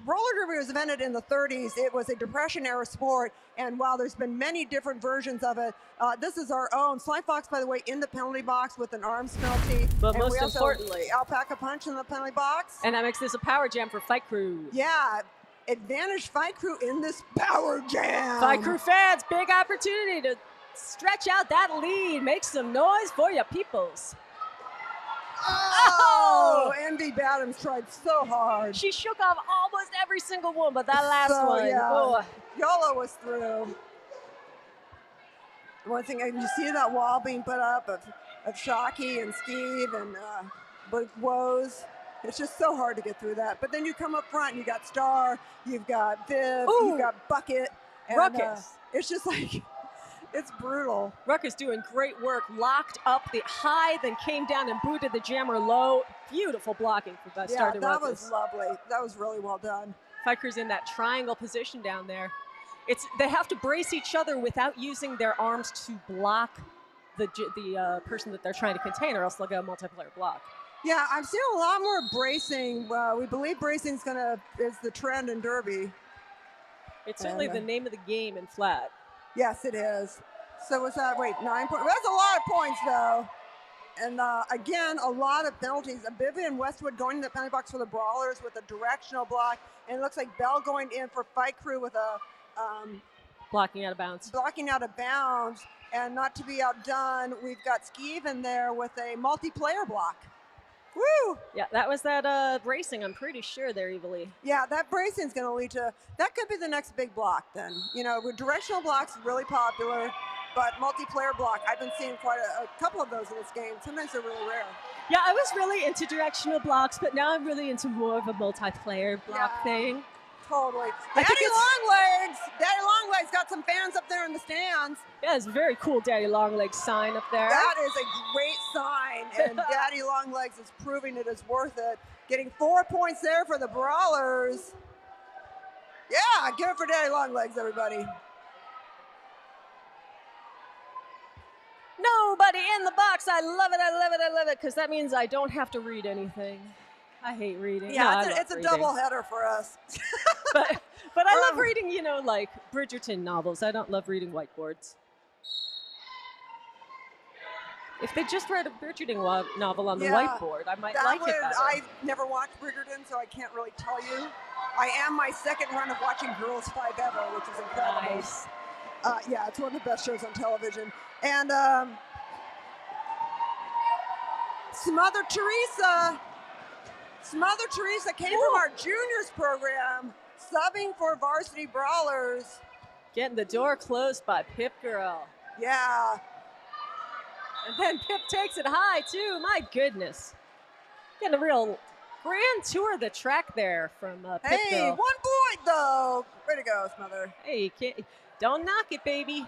roller derby was invented in the 30s, it was a Depression era sport, and while there's been many different versions of it, this is our own. Sly Fox, by the way, in the penalty box with an arms penalty. But and most we also importantly, Alpaca punch in the penalty box. And that makes this a power jam for Fight Crew. Yeah, advantage Fight Crew in this power jam. Fight Crew fans, big opportunity to stretch out that lead. Make some noise for your peoples. Oh! Envy Bottoms tried so hard. She shook off almost every single one, but that last one. Yeah. Oh. YOLO was through. One thing, you see that wall being put up of Shockey and Steve and Woes. It's just so hard to get through that. But then you come up front and you got Star, you've got Viv, you've got Bucket. And, Ruckus. It's just like, it's brutal. Ruckus doing great work. Locked up the high, then came down and booted the jammer low. Beautiful blocking for that start to that Ruckus. was lovely. That was really well done. Fight Crew's in that triangle position down there. They have to brace each other without using their arms to block the person that they're trying to contain, or else they'll get a multiplayer block. Yeah, I'm seeing a lot more bracing. We believe bracing is the trend in Derby. It's certainly the name of the game in flat. Yes, it is. So what's that? Wait, 9 points. That's a lot of points, though. And again, a lot of penalties. Vivian Westwood going to the penalty box for the Brawlers with a directional block, and it looks like Bell going in for Fight Crew with a blocking out of bounds. Blocking out of bounds, and not to be outdone, we've got Skeeve in there with a multiplayer block. Woo! Yeah, that was that bracing, I'm pretty sure there, Evilly. Yeah, that bracing is going to lead to, that could be the next big block then. You know, directional blocks really popular, but multiplayer block, I've been seeing quite a couple of those in this game. Sometimes they're really rare. Yeah, I was really into directional blocks, but now I'm really into more of a multiplayer block thing. Totally. Daddy Longlegs got some fans up there in the stands. Yeah, it's a very cool Daddy Longlegs sign up there. That is a great sign, and Daddy Longlegs is proving it is worth it. Getting 4 points there for the Brawlers. Yeah, give it for Daddy Longlegs, everybody. Nobody in the box. I love it, I love it, I love it, because that means I don't have to read anything. I hate reading. Yeah, no, it's a double header for us. but I love reading, you know, like Bridgerton novels. I don't love reading whiteboards. If they just read a Bridgerton novel on the whiteboard, I might like it better. I've never watched Bridgerton, so I can't really tell you. I am my second run of watching Girls 5 Ever, which is incredible. Nice. Yeah, it's one of the best shows on television. And Smother Teresa came from our juniors program, subbing for Varsity Brawlers. Getting the door closed by Pip Girl. Yeah. And then Pip takes it high, too. My goodness. Getting a real Grand tour of the track there from Hey, Pittsville. 1 point though. Way to go, Smother. Hey, you can't, don't knock it, baby.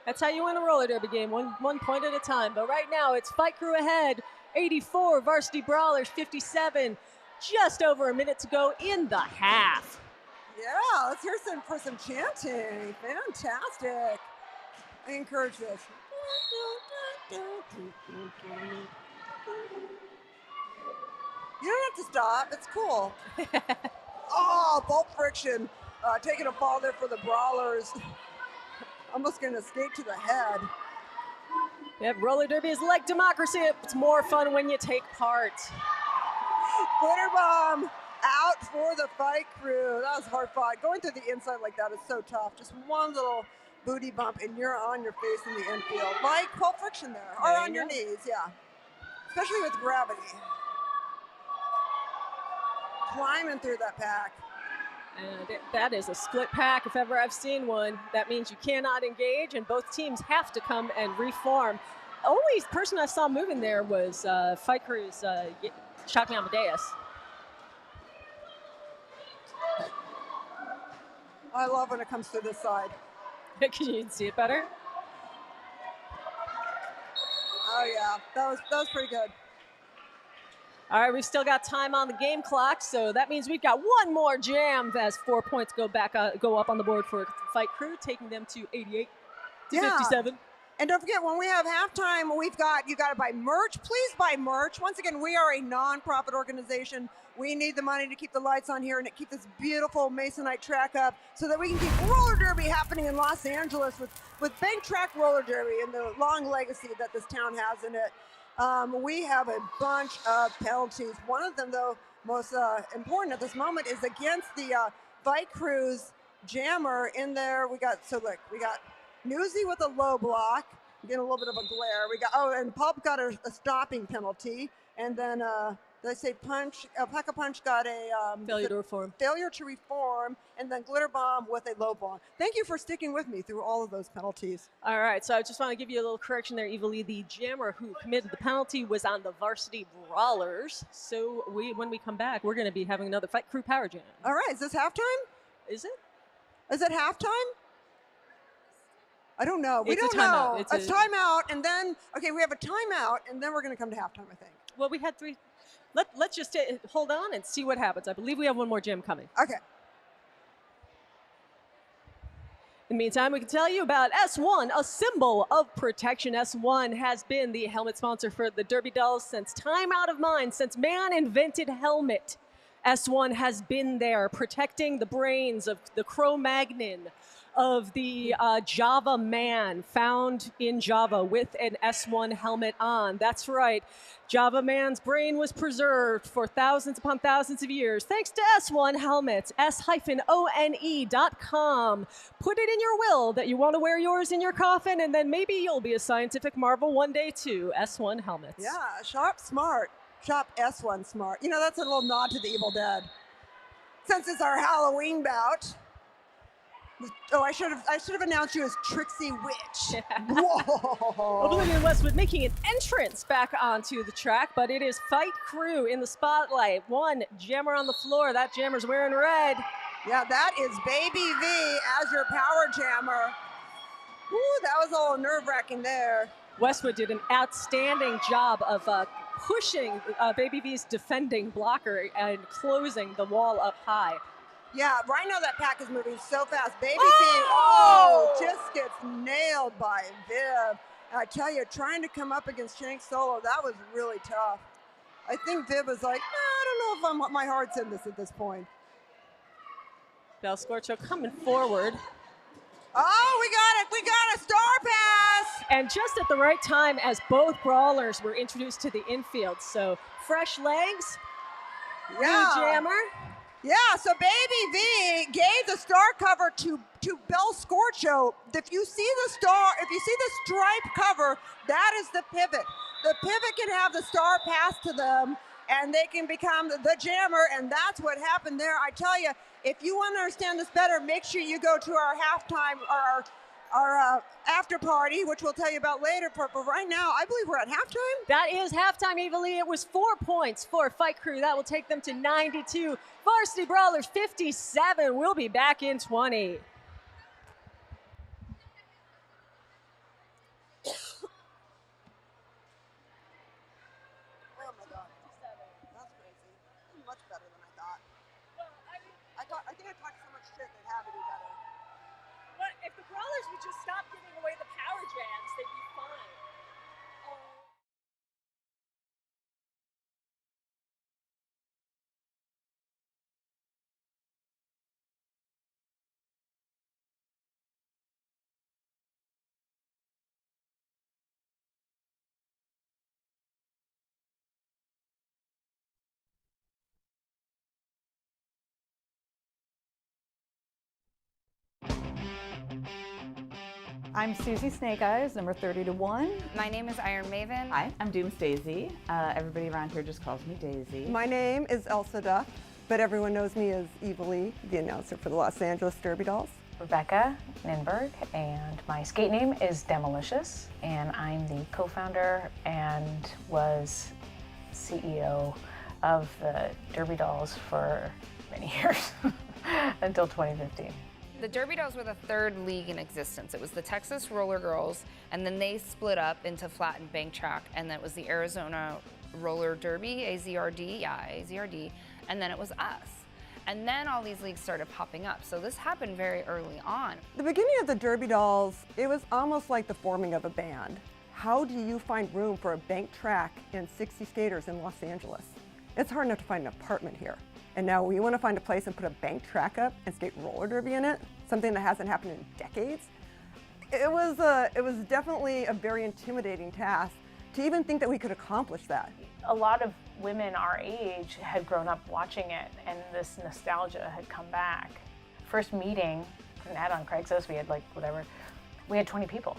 That's how you win a roller derby game, one point at a time. But right now, it's Fight Crew ahead, 84, Varsity Brawlers 57. Just over a minute to go in the half. Yeah, let's hear for some chanting. Fantastic. I encourage this. You don't have to stop. It's cool. Oh, bolt friction. Taking a fall there for the Brawlers. Almost going to skate to the head. Yep, roller derby is like democracy. It's more fun when you take part. Glitter bomb out for the Fight Crew. That was hard fought. Going through the inside like that is so tough. Just one little booty bump and you're on your face in the infield. Like pulp friction there. Or on your knees, yeah. Especially with gravity. Climbing through that pack. And that is a split pack if ever I've seen one. That means you cannot engage and both teams have to come and reform. Only person I saw moving there was Fight Crew's Shock Me Amadeus. I love when it comes to this side. Can you see it better? Oh yeah, that was pretty good. All right, we've still got time on the game clock, so that means we've got one more jam as 4 points go up on the board for Fight Crew, taking them to 88 to 57. And don't forget, when we have halftime, you got to buy merch. Please buy merch. Once again, we are a non-profit organization. We need the money to keep the lights on here and to keep this beautiful Masonite track up so that we can keep roller derby happening in Los Angeles with bank track roller derby and the long legacy that this town has in it. We have a bunch of penalties. One of them, though, most important at this moment is against the Fight Crew's jammer in there. We got Newsy with a low block, getting a little bit of a glare. And Pulp got a stopping penalty. And then, did I say Punch? Pack-a-Punch got a failure to reform. Failure to reform, and then Glitter Bomb with a low block. Thank you for sticking with me through all of those penalties. All right, so I just want to give you a little correction there, Evilly. The jammer who committed the penalty was on the Varsity Brawlers. So when we come back, we're going to be having another Fight Crew Power Jam. All right, is this halftime? Is it? Is it halftime? I don't know. We don't know. It's a timeout, and then, okay, we have a timeout, and then we're going to come to halftime, I think. Well, we had three. Let's just hold on and see what happens. I believe we have one more jam coming. Okay. In the meantime, we can tell you about S1, a symbol of protection. S1 has been the helmet sponsor for the Derby Dolls since time out of mind, since man invented helmet. S1 has been there protecting the brains of the Cro-Magnon, of the Java man found in Java with an S1 helmet on. That's right. Java man's brain was preserved for thousands upon thousands of years thanks to S1 helmets, s-one.com. Put it in your will that you want to wear yours in your coffin, and then maybe you'll be a scientific marvel one day too. S1 helmets. Yeah, shop smart. Shop S1 smart. You know, that's a little nod to the Evil Dead. Since it's our Halloween bout. Oh, I should have announced you as Trixie Witch. Whoa! Oblivion Westwood making an entrance back onto the track, but it is Fight Crew in the spotlight. One jammer on the floor. That jammer's wearing red. Yeah, that is Baby V as your power jammer. Ooh, that was a little nerve-wracking there. Westwood did an outstanding job of pushing Baby V's defending blocker and closing the wall up high. Yeah, right now that pack is moving so fast. Baby V, just gets nailed by Viv. And I tell you, trying to come up against Shank solo, that was really tough. I think Viv was like, I don't know if my heart's in this at this point. Bel Scorcho coming forward. Oh, we got it. We got a star pass. And just at the right time as both brawlers were introduced to the infield. So fresh legs, new jammer. Yeah, so Baby V gave the star cover to Bel Scorcho. If you see the stripe cover, that is the pivot. The pivot can have the star pass to them, and they can become the jammer, and that's what happened there. I tell you, if you want to understand this better, make sure you go to our halftime or our our after party, which we'll tell you about later. But right now, I believe we're at halftime. That is halftime, Evalie. It was 4 points for Fight Crew. That will take them to 92. Varsity Brawlers 57. We'll be back in 20. Oh my God, that's crazy. Much better than I thought. I think I talked so much shit they'd have to do better. But if the Brawlers would just stop giving away the power jams, they'd be fine. I'm Susie Snake Eyes, number 30-1. My name is Iron Maven. Hi, I'm Dooms Daisy. Everybody around here just calls me Daisy. My name is Elsa Duff, but everyone knows me as Evalie, the announcer for the Los Angeles Derby Dolls. Rebecca Ninberg, and my skate name is Demolicious, and I'm the co-founder and was CEO of the Derby Dolls for many years, until 2015. The Derby Dolls were the third league in existence. It was the Texas Roller Girls, and then they split up into flat and bank track, and then it was the Arizona Roller Derby, AZRD, and then it was us. And then all these leagues started popping up. So this happened very early on. The beginning of the Derby Dolls, it was almost like the forming of a band. How do you find room for a bank track and 60 skaters in Los Angeles? It's hard enough to find an apartment here. And now we want to find a place and put a bank track up and skate roller derby in it, something that hasn't happened in decades. It was definitely a very intimidating task to even think that we could accomplish that. A lot of women our age had grown up watching it, and this nostalgia had come back. First meeting, an ad on Craigslist, we had we had 20 people.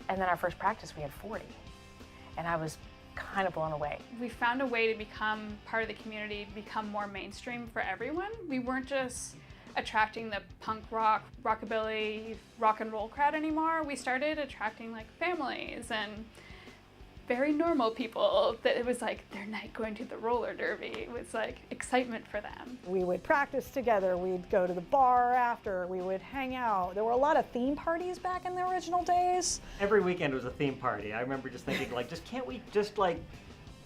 And then our first practice, we had 40. And I was kind of blown away. We found a way to become part of the community, become more mainstream for everyone. We weren't just attracting the punk rock, rockabilly, rock and roll crowd anymore. We started attracting like families and very normal people that it was like their night going to the roller derby. It was like excitement for them. We would practice together, we'd go to the bar after, we would hang out. There were a lot of theme parties back in the original days. Every weekend was a theme party. I remember just thinking like, can't we just like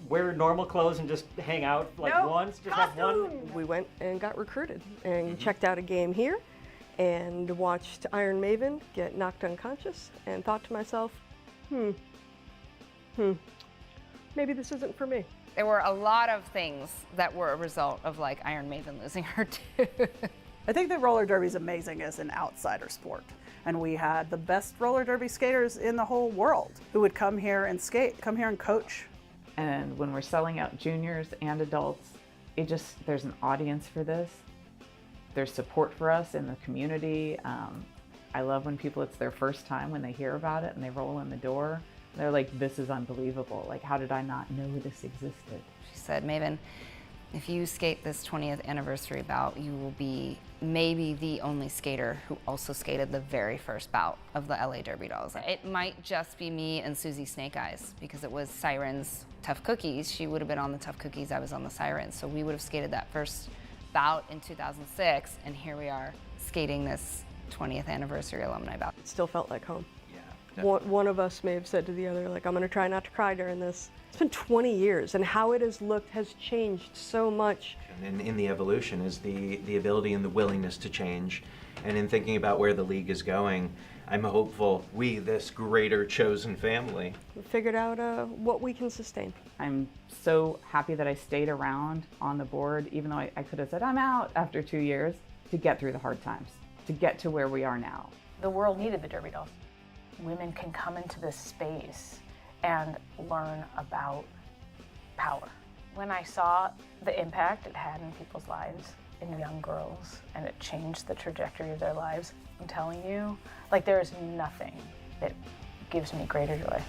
wear normal clothes and just hang out like once? Just have one? We went and got recruited and checked out a game here and watched Iron Maven get knocked unconscious and thought to myself, maybe this isn't for me. There were a lot of things that were a result of like Iron Maven losing her tooth. I think that roller derby is amazing as an outsider sport. And we had the best roller derby skaters in the whole world who would come here and skate, come here and coach. And when we're selling out juniors and adults, there's an audience for this. There's support for us in the community. I love when it's their first time when they hear about it and they roll in the door. They're like, this is unbelievable. Like, how did I not know this existed? She said, Maven, if you skate this 20th anniversary bout, you will be maybe the only skater who also skated the very first bout of the LA Derby Dolls. It might just be me and Susie Snake Eyes because it was Siren's Tough Cookies. She would have been on the Tough Cookies, I was on the Sirens. So we would have skated that first bout in 2006, and here we are skating this 20th anniversary alumni bout. It still felt like home. One of us may have said to the other, like, I'm going to try not to cry during this. It's been 20 years, and how it has looked has changed so much. And in the evolution is the ability and the willingness to change. And in thinking about where the league is going, I'm hopeful we, this greater chosen family, We figured out what we can sustain. I'm so happy that I stayed around on the board, even though I could have said I'm out after 2 years, to get through the hard times, to get to where we are now. The world needed the Derby Dolls. Women can come into this space and learn about power. When I saw the impact it had in people's lives, in young girls, and it changed the trajectory of their lives, I'm telling you, like, there is nothing that gives me greater joy.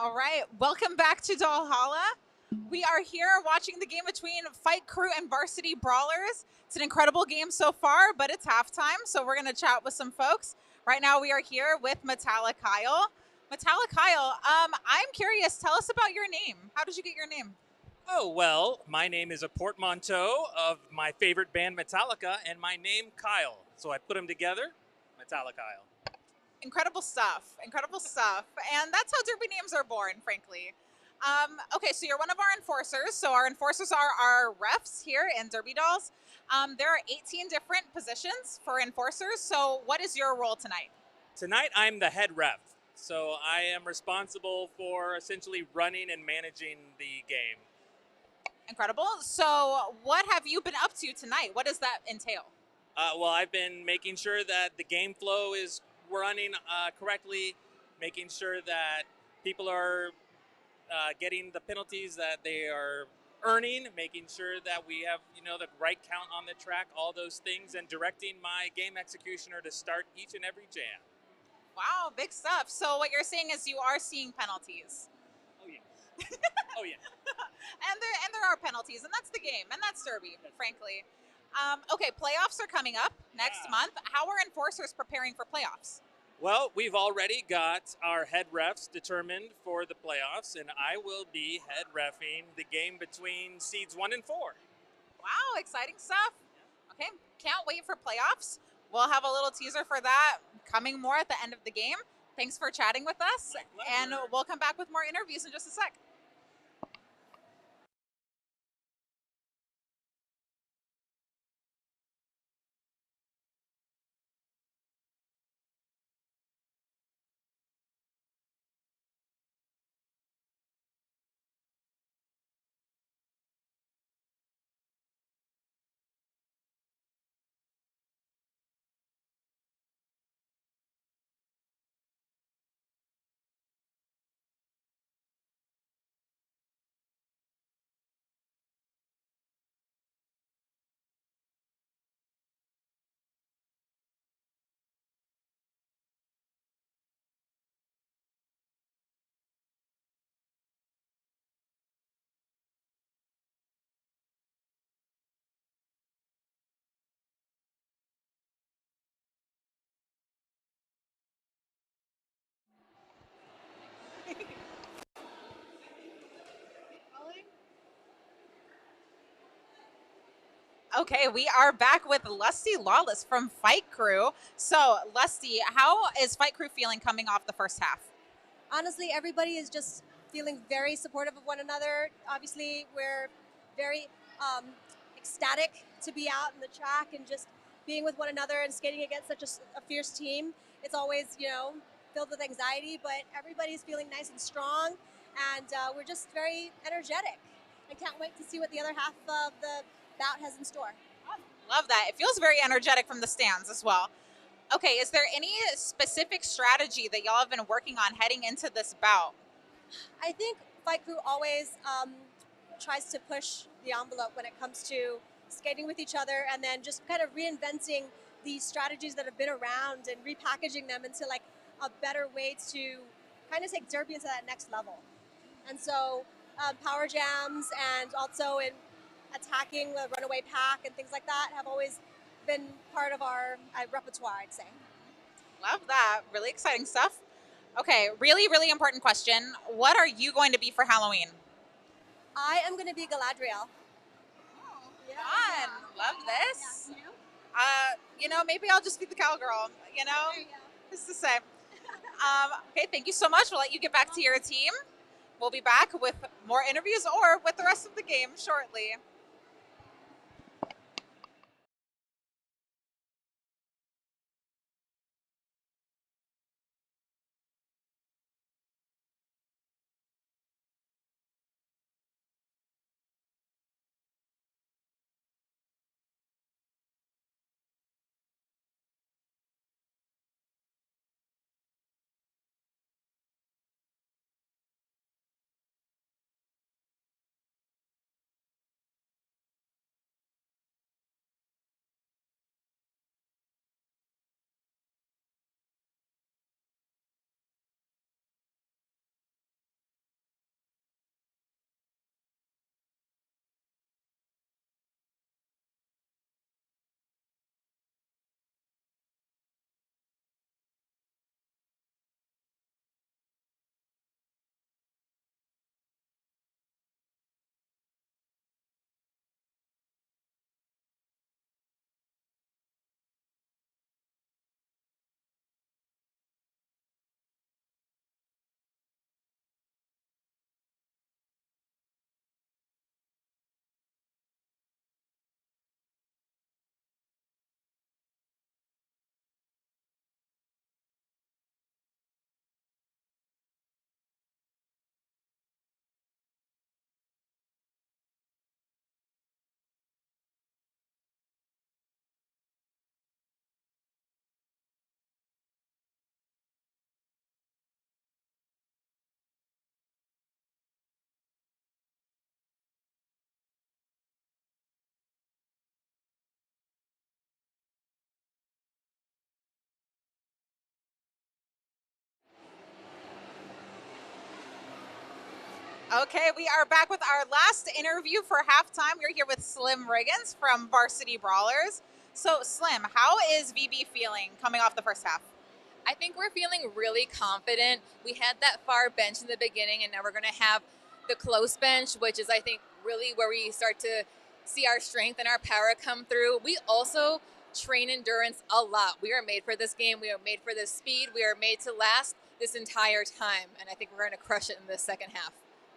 All right, welcome back to Valhalla. We are here watching the game between Fight Crew and Varsity Brawlers. It's an incredible game so far, but it's halftime, so we're going to chat with some folks. Right now we are here with Metallic Kyle. Metallic Kyle, I'm curious, tell us about your name. How did you get your name? Oh, well, my name is a portmanteau of my favorite band Metallica and my name Kyle. So I put them together, Metallic Kyle. Incredible stuff, incredible stuff. And that's how derby names are born, frankly. Okay, so you're one of our enforcers. So our enforcers are our refs here in Derby Dolls. There are 18 different positions for enforcers. So what is your role tonight? Tonight I'm the head ref. So I am responsible for essentially running and managing the game. Incredible. So what have you been up to tonight? What does that entail? Well, I've been making sure that the game flow is running correctly, making sure that people are getting the penalties that they are earning, making sure that we have, the right count on the track, all those things, and directing my game executioner to start each and every jam. Wow, big stuff. So what you're saying is you are seeing penalties. Oh yeah. Oh yeah. And there are penalties, and that's the game, and that's derby, frankly. Okay, playoffs are coming up next month. How are enforcers preparing for playoffs? Well, we've already got our head refs determined for the playoffs, and I will be head reffing the game between seeds 1 and 4. Wow, exciting stuff. Okay, can't wait for playoffs. We'll have a little teaser for that coming more at the end of the game. Thanks for chatting with us, and we'll come back with more interviews in just a sec. Okay, we are back with Lusty Lawless from Fight Crew. So, Lusty, how is Fight Crew feeling coming off the first half? Honestly, everybody is just feeling very supportive of one another. Obviously, we're very ecstatic to be out in the track and just being with one another and skating against such a fierce team. It's always, filled with anxiety, but everybody's feeling nice and strong, and we're just very energetic. I can't wait to see what the other half of the bout has in store. Love that. It feels very energetic from the stands as well. Okay, is there any specific strategy that y'all have been working on heading into this bout? I think Fight Crew always tries to push the envelope when it comes to skating with each other, and then just kind of reinventing these strategies that have been around and repackaging them into like a better way to kind of take derby into that next level. And so power jams and also in attacking the runaway pack and things like that have always been part of our repertoire, I'd say. Love that. Really exciting stuff. Okay, really, really important question. What are you going to be for Halloween? I am going to be Galadriel. Oh, yeah. Fun. Love this. Yeah, maybe I'll just be the cowgirl, just to say. Okay, thank you so much. We'll let you get back to your team. We'll be back with more interviews or with the rest of the game shortly. Okay, we are back with our last interview for halftime. We're here with Slim Riggins from Varsity Brawlers. So, Slim, how is VB feeling coming off the first half? I think we're feeling really confident. We had that far bench in the beginning, and now we're going to have the close bench, which is, I think, really where we start to see our strength and our power come through. We also train endurance a lot. We are made for this game. We are made for this speed. We are made to last this entire time, and I think we're going to crush it in the second half.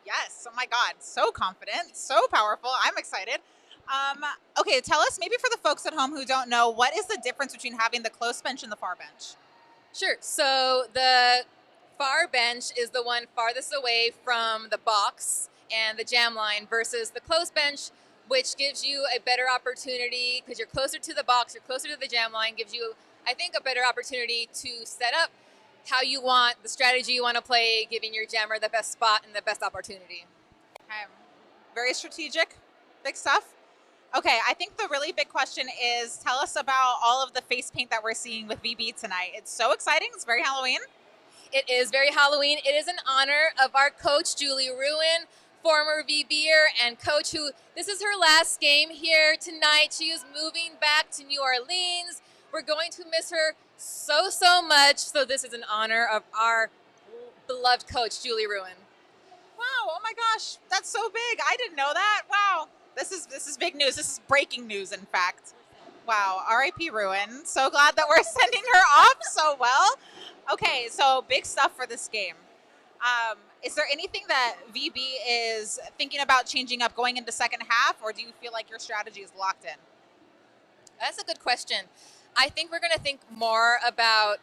Yes, oh my God, so confident, so powerful. I'm excited. Okay, tell us, maybe for the folks at home who don't know, what is the difference between having the close bench and the far bench? Sure. So the far bench is the one farthest away from the box and the jam line versus the close bench, which gives you a better opportunity because you're closer to the box, you're closer to the jam line, gives you, I think, a better opportunity to set up how you want, the strategy you want to play, giving your jammer the best spot and the best opportunity. Okay. Very strategic, big stuff. Okay, I think the really big question is, tell us about all of the face paint that we're seeing with VB tonight. It's so exciting. It's very Halloween. It is very Halloween. It is in honor of our coach, Julie Ruin, former VBer and coach who, this is her last game here tonight. She is moving back to New Orleans. We're going to miss her so much. So this is in honor of our beloved coach, Julie Ruin. Wow, oh my gosh, that's so big. I didn't know that. Wow. This is big news. This is breaking news, in fact. Wow, R.I.P. Ruin. So glad that we're sending her off so well. Okay, so big stuff for this game. Is there anything that VB is thinking about changing up going into second half, or do you feel like your strategy is locked in? That's a good question. I think we're going to think more about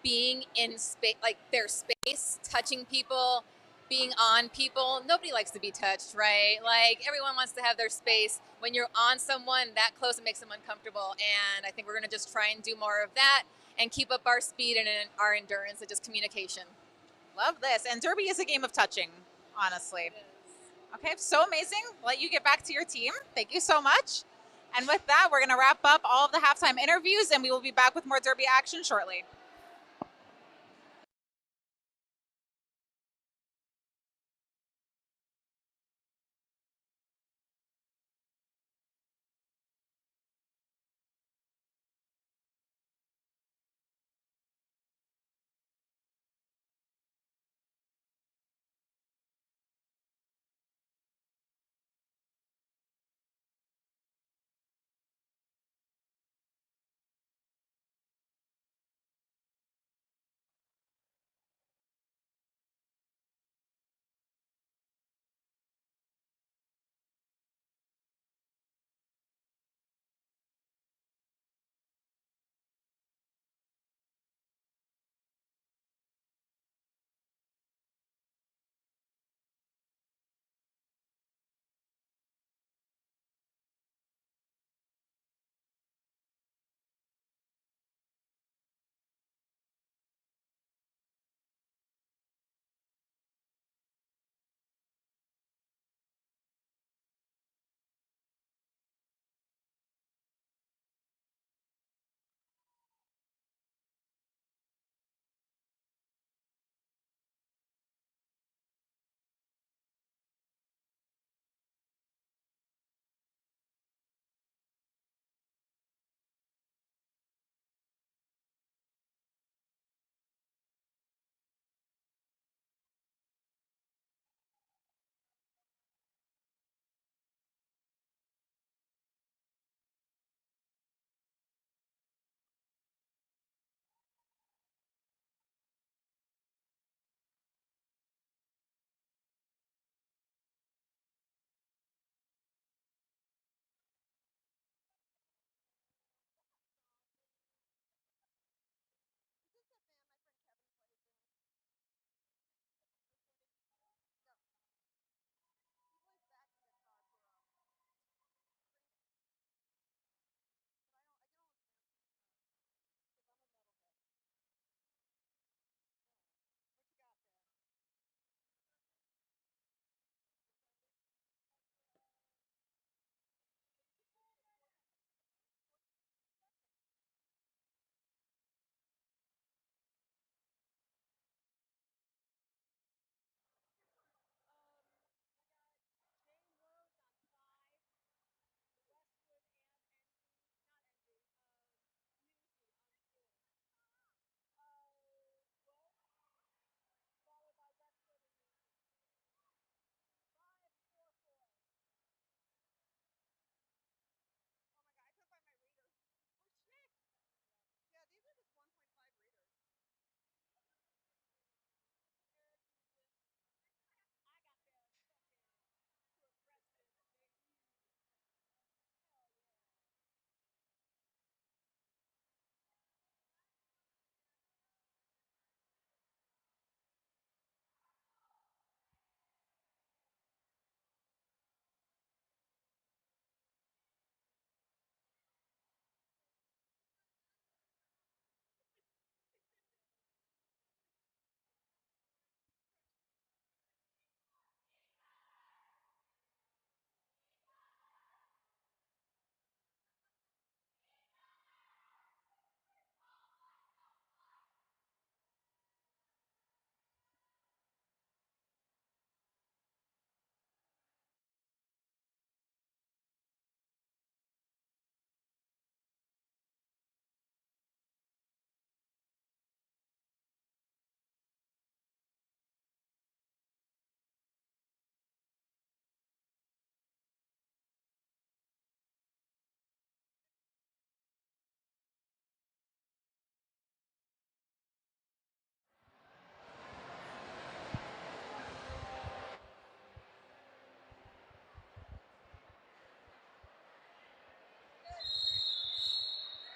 being in space, like their space, touching people, being on people. Nobody likes to be touched, right? Like everyone wants to have their space. When you're on someone that close, it makes them uncomfortable. And I think we're going to just try and do more of that and keep up our speed and our endurance and just communication. Love this. And Derby is a game of touching, honestly. Okay, so amazing. Let you get back to your team. Thank you so much. And with that, we're going to wrap up all of the halftime interviews, and we will be back with more Derby action shortly.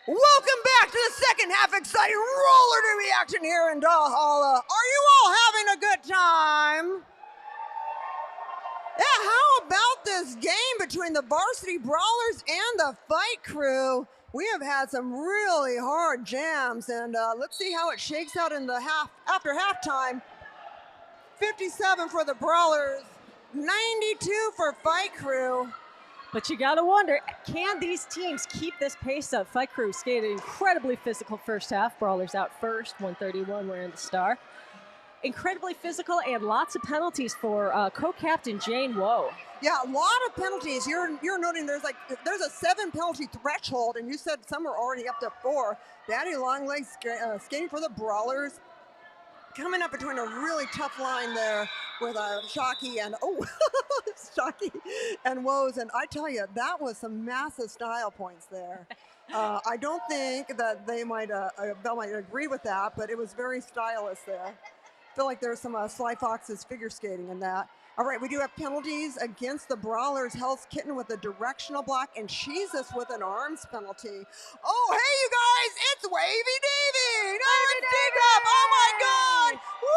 Welcome back to the second half exciting roller derby action here in Valhalla. Are you all having a good time? Yeah, how about this game between the Varsity Brawlers and the Fight Crew? We have had some really hard jams, and let's see how it shakes out in the after halftime. 57 for the Brawlers, 92 for Fight Crew. But you gotta wonder, can these teams keep this pace up? Fight Crew skated incredibly physical first half. Brawlers out first, 131 wearing the star. Incredibly physical and lots of penalties for co-captain Jane Woe. Yeah, a lot of penalties. You're noting there's a 7 penalty threshold, and you said some are already up to 4. Daddy Longlegs skating for the Brawlers. Coming up between a really tough line there with Shockey and Shockey and Woes, and I tell you, that was some massive style points there. I don't think that they might agree with that, but it was very stylish there. I feel like there's some Sly Fox's figure skating in that. All right, we do have penalties against the Brawlers. Hell's Kitten with a directional block, and Jesus with an arms penalty. Oh, hey, you guys, it's Wavy Davy. No, it's D-Cup. Oh, my God. Woo!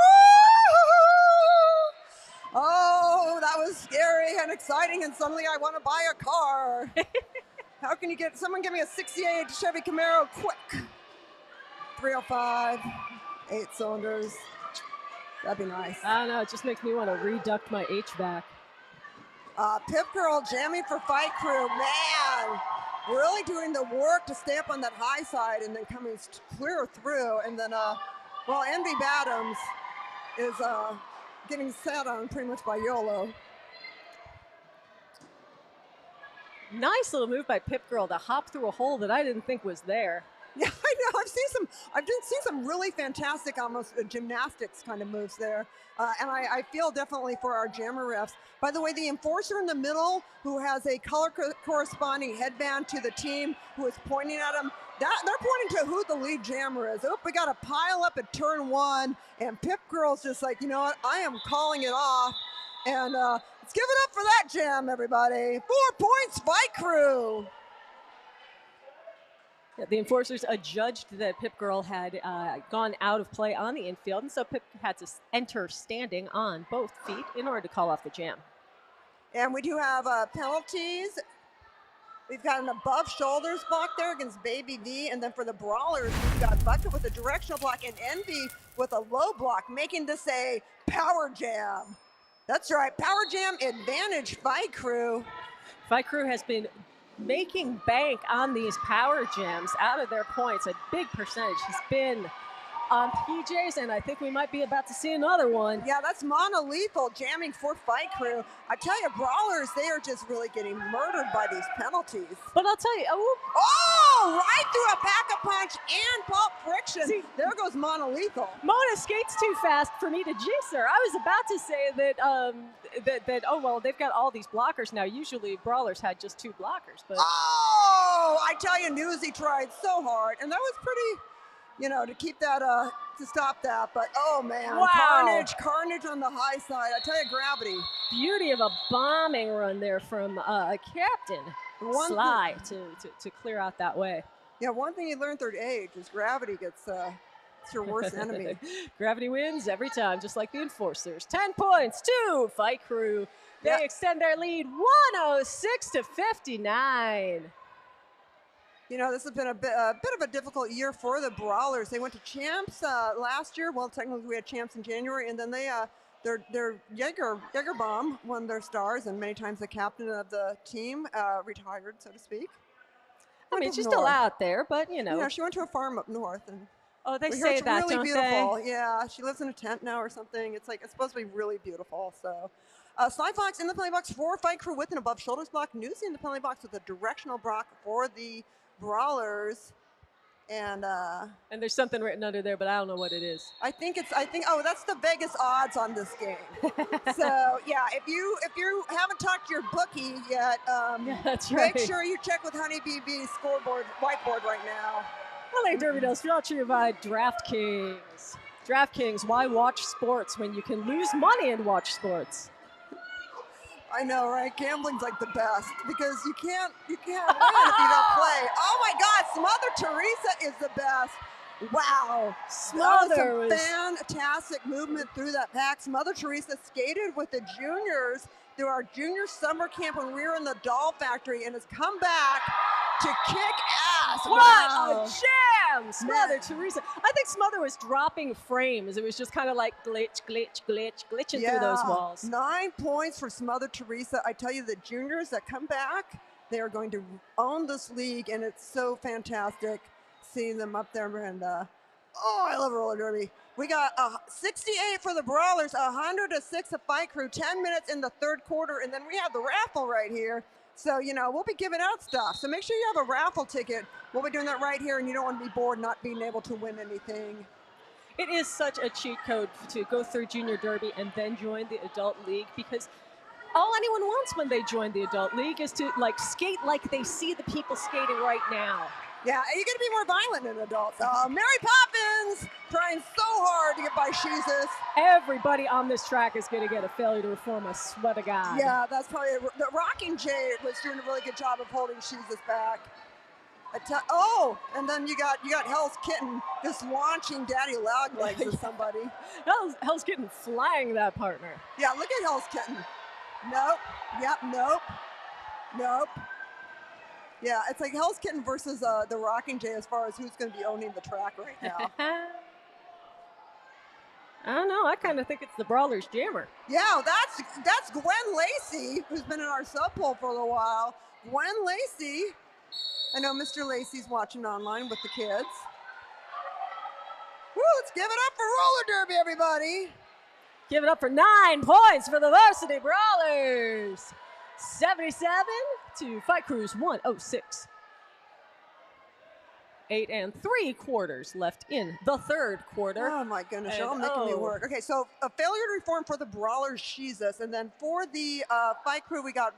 Oh, that was scary and exciting, and suddenly I want to buy a car. How can you get, someone give me a 68 Chevy Camaro quick. 305, 8 cylinders. That'd be nice. I don't know, it just makes me want to reduct my HVAC. Pip Girl jamming for Fight Crew. Man, really doing the work to stay up on that high side and then coming clear through. And then, Envy Badams is getting sat on pretty much by YOLO. Nice little move by Pip Girl to hop through a hole that I didn't think was there. Yeah, I know. I've seen some really fantastic, almost gymnastics kind of moves there, and I feel definitely for our jammer refs. By the way, the enforcer in the middle, who has a color corresponding headband to the team, who is pointing at him. They're pointing to who the lead jammer is. Oh, we got a pile up at turn 1, and Pip Girl's just like, you know what? I am calling it off, and let's give it up for that jam, everybody. 4 points, Fight Crew. The enforcers adjudged that Pip Girl had gone out of play on the infield, and so Pip had to enter standing on both feet in order to call off the jam. And we do have penalties. We've got an above shoulders block there against Baby V, and then for the Brawlers, we've got Bucket with a directional block and Envy with a low block, making this a power jam. That's right, power jam advantage, Fight Crew. Fight Crew has been making bank on these power jams out of their points. A big percentage has been on PJs, and I think we might be about to see another one. Yeah, that's monolethal jamming for Fight Crew. I tell you, Brawlers, they are just really getting murdered by these penalties. But I'll tell you, right through a pack-a-punch and pulp friction. See, there goes monolethal. Mona skates too fast for me to jinx her. I was about to say that, they've got all these blockers now. Usually Brawlers had just 2 blockers, but I tell you, Newsy tried so hard, and that was pretty, to keep that, to stop that. But oh man, wow. Carnage on the high side. I tell you, gravity. Beauty of a bombing run there from a captain Sly to clear out that way. Yeah, one thing you learn through age is gravity gets it's your worst enemy. Gravity wins every time, just like the enforcers. 10 points to Fight Crew. They extend their lead 106-59. This has been a bit of a difficult year for the Brawlers. They went to champs last year. Well, technically we had champs in January, and then they their Jagerbomb won their stars, and many times the captain of the team retired, so to speak. I mean, she's still out there, but Yeah, she went to a farm up north, and they say that, really don't beautiful. they? Yeah, she lives in a tent now or something. It's supposed to be really beautiful. So, Sly Fox in the penalty box for Fight Crew with an above shoulders block. Newsy in the penalty box with a directional block for the Brawlers, and there's something written under there, but I don't know what it is. I think that's the Vegas odds on this game. So yeah, if you haven't talked to your bookie yet, that's right. Make sure you check with Honey BB scoreboard whiteboard right now. LA Derby Dolls brought to you by DraftKings. DraftKings, why watch sports when you can lose money and watch sports? I know, right? Gambling's like the best because you can't win if you don't play. Oh my God, Smother Teresa is the best. Wow. Smother that was was some fantastic movement through that pack. Mother Teresa skated with the juniors through our junior summer camp when we were in the doll factory and has come back to kick ass. What Wow. a jam! Smother Teresa. I think Smother was dropping frames. It was just kind of like glitching through those walls. 9 points for Mother Teresa. I tell you, the juniors that come back, they are going to own this league, and it's so fantastic seeing them up there. And I love roller derby. We got 68 for the Brawlers, 100-6 of Fight Crew, 10 minutes in the third quarter, and then we have the raffle right here. So, we'll be giving out stuff. So make sure you have a raffle ticket. We'll be doing that right here, and you don't want to be bored not being able to win anything. It is such a cheat code to go through Junior Derby and then join the Adult League, because all anyone wants when they join the Adult League is to skate like they see the people skating right now. Yeah, you're going to be more violent in adults. Mary Poppins trying so hard to get by Jesus. Everybody on this track is going to get a failure to reform, I swear to God. Yeah, that's probably the Rocking Jade was doing a really good job of holding Jesus back. And then you got Hell's Kitten just launching Daddy Loud legs at somebody. Hell's Kitten flying that partner. Yeah, look at Hell's Kitten. Nope. Yep. Nope. Yeah, it's like Hell's Kitten versus the Rocking Jay as far as who's going to be owning the track right now. I don't know. I kind of think it's the Brawlers Jammer. Yeah, that's Gwen Lacey, who's been in our sub poll for a little while. Gwen Lacey. I know Mr. Lacey's watching online with the kids. Woo, let's give it up for roller derby, everybody. Give it up for 9 points for the Varsity Brawlers. 77 to Fight Crew's 106. 8 3/4 left in the third quarter. Oh my goodness, you're all making me work. Okay, so a failure to reform for the Brawlers, Jesus. And then for the Fight Crew, we got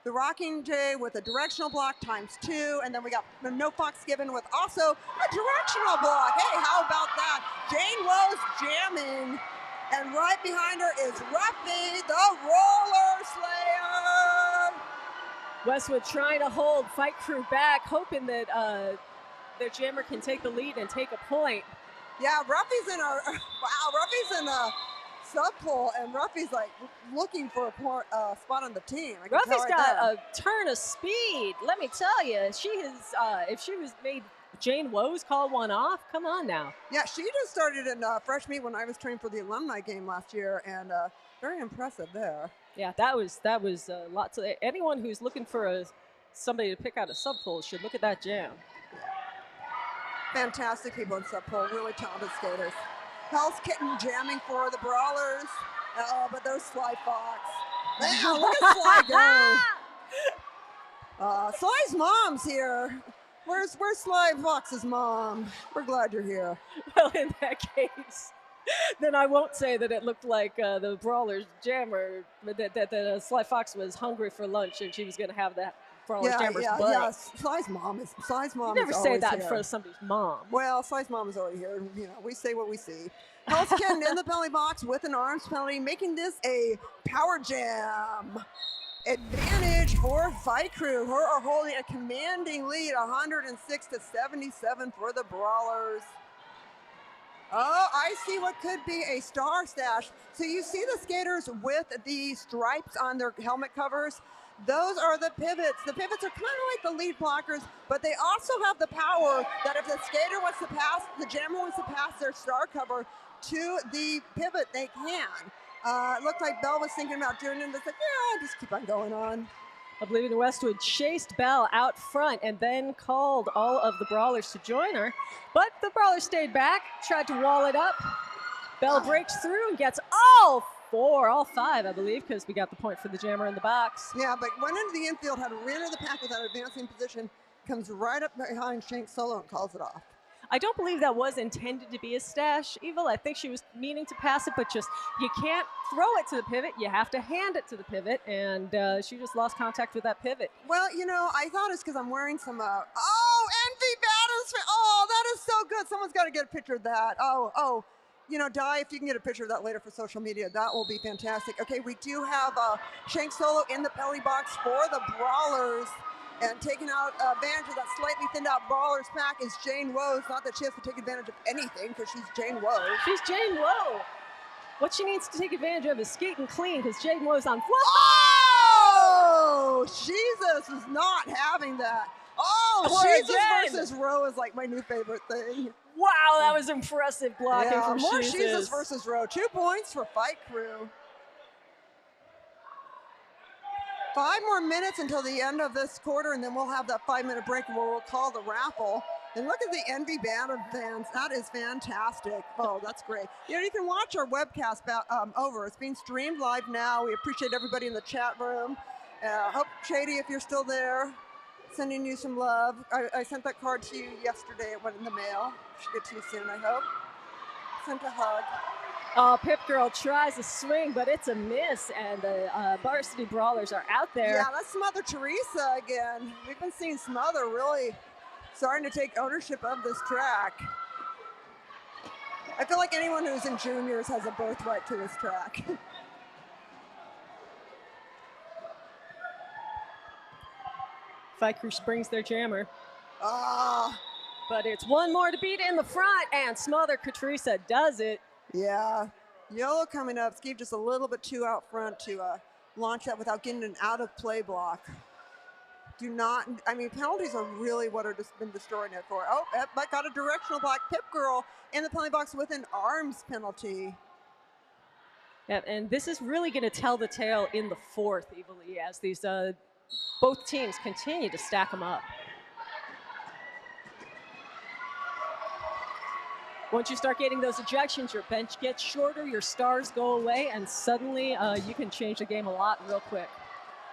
the Rocking Jay with a directional block ×2. And then we got No Fox Given with also a directional block. Hey, how about that? Jane Woe's jamming. And right behind her is Ruffy, the Roller Slayer. Westwood trying to hold Fight Crew back, hoping that their jammer can take the lead and take a point. Yeah, Ruffy's in Ruffy's in a sub poll, and Ruffy's like looking for a spot on the team. Ruffy's got a turn of speed. Let me tell you, she has. If she was made Jane Woe's call one off, come on now. Yeah, she just started in fresh meat when I was training for the alumni game last year, and very impressive there. Yeah, that was lots of. Anyone who's looking for somebody to pick out a sub poll should look at that jam. Fantastic people in sub poll, really talented skaters. Hell's Kitten jamming for the Brawlers. But there's Sly Fox. Man, look at Sly go. Sly's mom's here. Where's Sly Fox's mom? We're glad you're here. Well, in that case, then I won't say that it looked like the Brawlers jammer, that Sly Fox was hungry for lunch and she was going to have that Brawlers jammer's butt. Yeah, Sly's mom is You never say that in front of somebody's mom. Well, Sly's mom is already here. We say what we see. Hell's Kitten in the penalty box with an arms penalty, making this a power jam. Advantage for Fight Crew, who are holding a commanding lead, 106-77 for the Brawlers. Oh, I see what could be a star stash. So you see the skaters with the stripes on their helmet covers? Those are the pivots. The pivots are kind of like the lead blockers, but they also have the power that if the skater wants to pass, the jammer wants to pass their star cover to the pivot, they can. It looked like Belle was thinking about doing it, and it's like, yeah, just keep on going on. I believe in Westwood chased Belle out front and then called all of the Brawlers to join her. But the Brawlers stayed back, tried to wall it up. Belle breaks through and gets all 5, I believe, because we got the point for the jammer in the box. Yeah, but went into the infield, had ran into the pack without advancing position, comes right up behind Shank Solo and calls it off. I don't believe that was intended to be a stash, Evil. I think she was meaning to pass it, but just you can't throw it to the pivot. You have to hand it to the pivot, and she just lost contact with that pivot. Well, I thought it's because I'm wearing some, Envy Battles. Oh, that is so good. Someone's got to get a picture of that. Oh, you know, Di, if you can get a picture of that later for social media, that will be fantastic. Okay, we do have Shank Solo in the penalty box for the Brawlers. And taking out advantage of that slightly thinned out Brawlers pack is Jane Woes. Not that she has to take advantage of anything because she's Jane Woes. She's Jane Woe. What she needs to take advantage of is skating clean because Jane Woe's on flat. Oh! Jesus is not having that. Oh, Jesus versus Rowe is like my new favorite thing. Wow, that was impressive blocking from more Jesus. Jesus versus Rowe. 2 points for Fight Crew. 5 more minutes until the end of this quarter, and then we'll have that 5-minute break where we'll call the raffle. And look at the Envy Band of fans. That is fantastic. Oh, that's great. You know, you can watch our webcast over. It's being streamed live now. We appreciate everybody in the chat room. Hope, Shady, if you're still there, sending you some love. I sent that card to you yesterday. It went in the mail. Should get to you soon, I hope. Sent a hug. Oh, Pip Girl tries a swing, but it's a miss, and the Varsity Brawlers are out there. Yeah, that's Mother Teresa again. We've been seeing Smother really starting to take ownership of this track. I feel like anyone who's in juniors has a birthright to this track. Fight Crew springs their jammer. Ah. But it's one more to beat in the front, and Smother Teresa does it. Yeah. Yellow coming up. Skeeve just a little bit too out front to launch that without getting an out-of-play block. Penalties are really what are just been destroying it for. Oh, but got a directional block. Pip Girl in the penalty box with an arms penalty. Yeah, and this is really going to tell the tale in the fourth, evilly, as these both teams continue to stack them up. Once you start getting those ejections, your bench gets shorter, your stars go away, and suddenly you can change the game a lot real quick.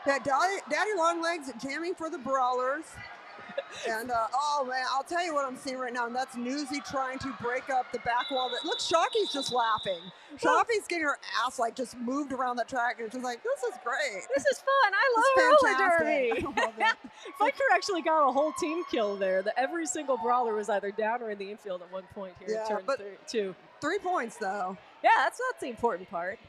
Yeah, Daddy Longlegs jamming for the Brawlers. And, oh, man, I'll tell you what I'm seeing right now, and that's Newsy trying to break up the back wall. Look, Shocky's just laughing. Shocky's getting her ass, just moved around the track, and she's like, this is great. This is fun. I love roller derby. Fight Crew actually got a whole team kill there. Every single Brawler was either down or in the infield at one point here in turn 2. 3 points, though. Yeah, that's the important part.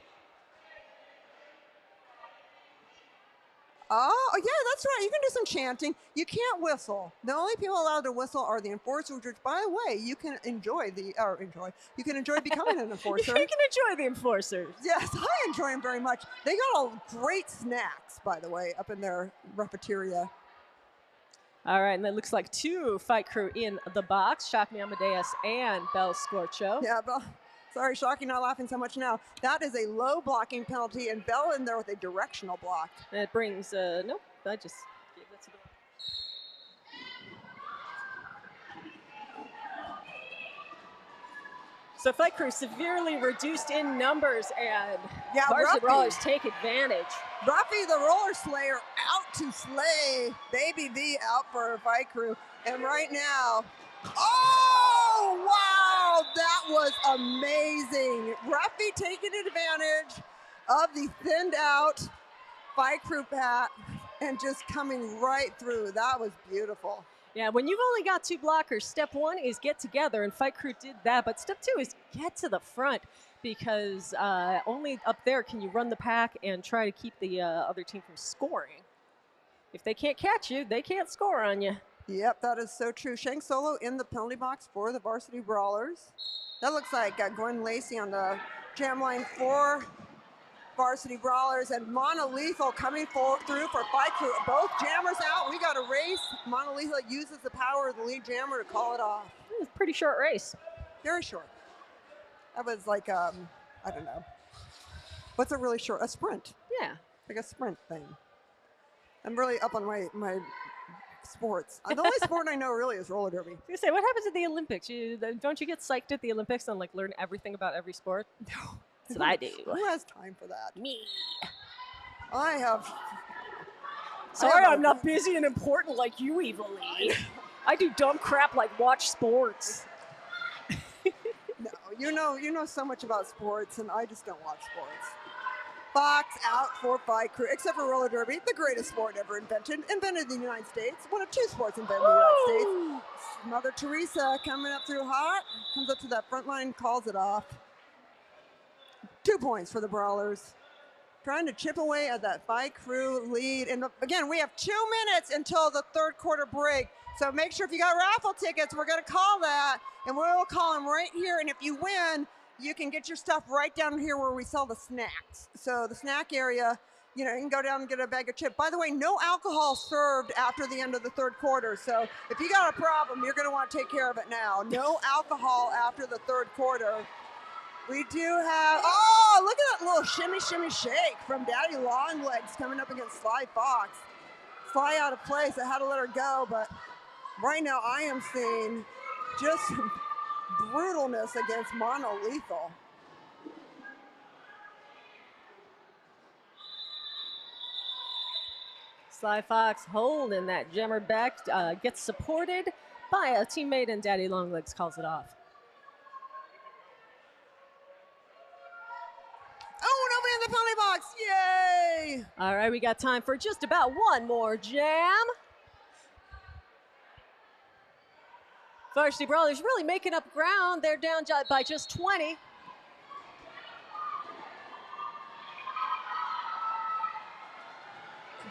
Oh, yeah, that's right. You can do some chanting. You can't whistle. The only people allowed to whistle are the enforcers, which, by the way, you can enjoy becoming an enforcer. You can enjoy the enforcers. Yes, I enjoy them very much. They got all great snacks, by the way, up in their cafeteria. All right, and that looks like 2 Fight Crew in the box. Shock Me Amadeus and Bell Scorcho. Yeah, Bell. Sorry, Shocky, not laughing so much now. That is a low blocking penalty, and Bell in there with a directional block. That brings, nope, I just gave that to the... So Fight Crew severely reduced in numbers, and Varsity Brawlers take advantage. Ruffy, the Roller Slayer, out to slay. Baby V out for Fight Crew. And right now, oh, wow, that was amazing. Ruffy taking advantage of the thinned out Fight Crew pat and just coming right through. That was beautiful. Yeah, when you've only got 2 blockers, step 1 is get together, and Fight Crew did that. But step 2 is get to the front, because only up there can you run the pack and try to keep the other team from scoring. If they can't catch you, they can't score on you. Yep, that is so true. Shank Solo in the penalty box for the Varsity Brawlers. That looks like Gwen Lacey on the jam line for Varsity Brawlers, and Monolethal coming through for Fight Crew. Both jammers out. We got a race. Monolethal uses the power of the lead jammer to call it off. It was a pretty short race. Very short. That was like, I don't know. What's a really short? A sprint. Yeah. Like a sprint thing. I'm really up on my sports. The only sport I know really is roller derby. I was gonna say, what happens at the Olympics? Don't you get psyched at the Olympics and learn everything about every sport? No. That's what I do. Who has time for that? Me. I have. Sorry, I'm not busy and important like you, Evilly. I do dumb crap like watch sports. No, you know so much about sports, and I just don't watch sports. Fox out for Fight Crew, except for roller derby, the greatest sport ever invented in the United States. One of 2 sports invented in the United States. Mother Teresa coming up through hot, comes up to that front line, calls it off. 2 points for the Brawlers. Trying to chip away at that Fight Crew lead. And again, we have 2 minutes until the third quarter break. So make sure if you got raffle tickets, we're going to call that. And we'll call them right here. And if you win, you can get your stuff right down here where we sell the snacks. So the snack area, you know, you can go down and get a bag of chips. By the way, no alcohol served after the end of the third quarter. So if you got a problem, you're going to want to take care of it now. No alcohol after the third quarter. We do have, oh, look at that little shimmy, shimmy, shake from Daddy Longlegs coming up against Sly Fox. Sly out of place. I had to let her go, but right now I am seeing just brutalness against Monolethal. Sly Fox holding that jammer back, gets supported by a teammate, and Daddy Longlegs calls it off. Oh, nobody in the penalty box. Yay! All right, we got time for just about one more jam. Varsity Brawlers really making up ground. They're down by just 20.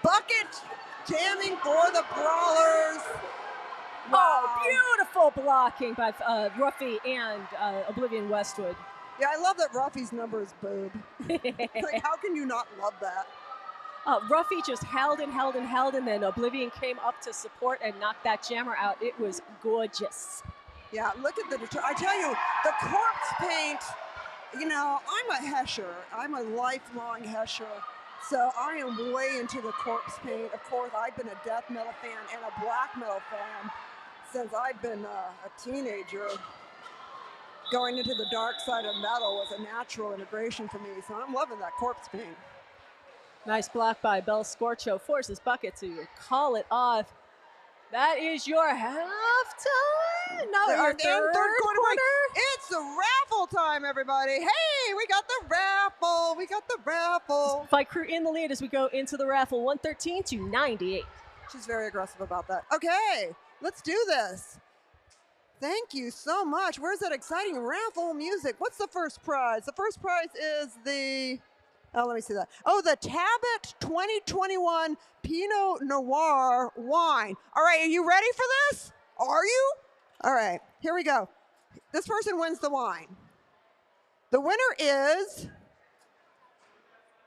Bucket jamming for the Brawlers. Wow. Oh, beautiful blocking by Ruffy and Oblivion Westwood. Yeah, I love that Ruffy's number is boob. Like, how can you not love that? Ruffy just held and held and held, and then Oblivion came up to support and knocked that jammer out. It was gorgeous. Yeah, look at the, I tell you, the corpse paint, you know, I'm a Hesher. I'm a lifelong Hesher. So I am way into the corpse paint. Of course, I've been a death metal fan and a black metal fan since I've been a teenager. Going into the dark side of metal was a natural integration for me, so I'm loving that corpse paint. Nice block by Bell Scorcho, forces Bucket to call it off. That is your halftime. No, your third quarter. It's the raffle time, everybody. Hey, we got the raffle. We got the raffle. Fight Crew in the lead as we go into the raffle, 113 to 98. She's very aggressive about that. Okay, let's do this. Thank you so much. Where's that exciting raffle music? What's the first prize? The first prize is the, oh, let me see that. Oh, the Tabit 2021 Pinot Noir wine. All right, are you ready for this? Are you? All right, here we go. This person wins the wine. The winner is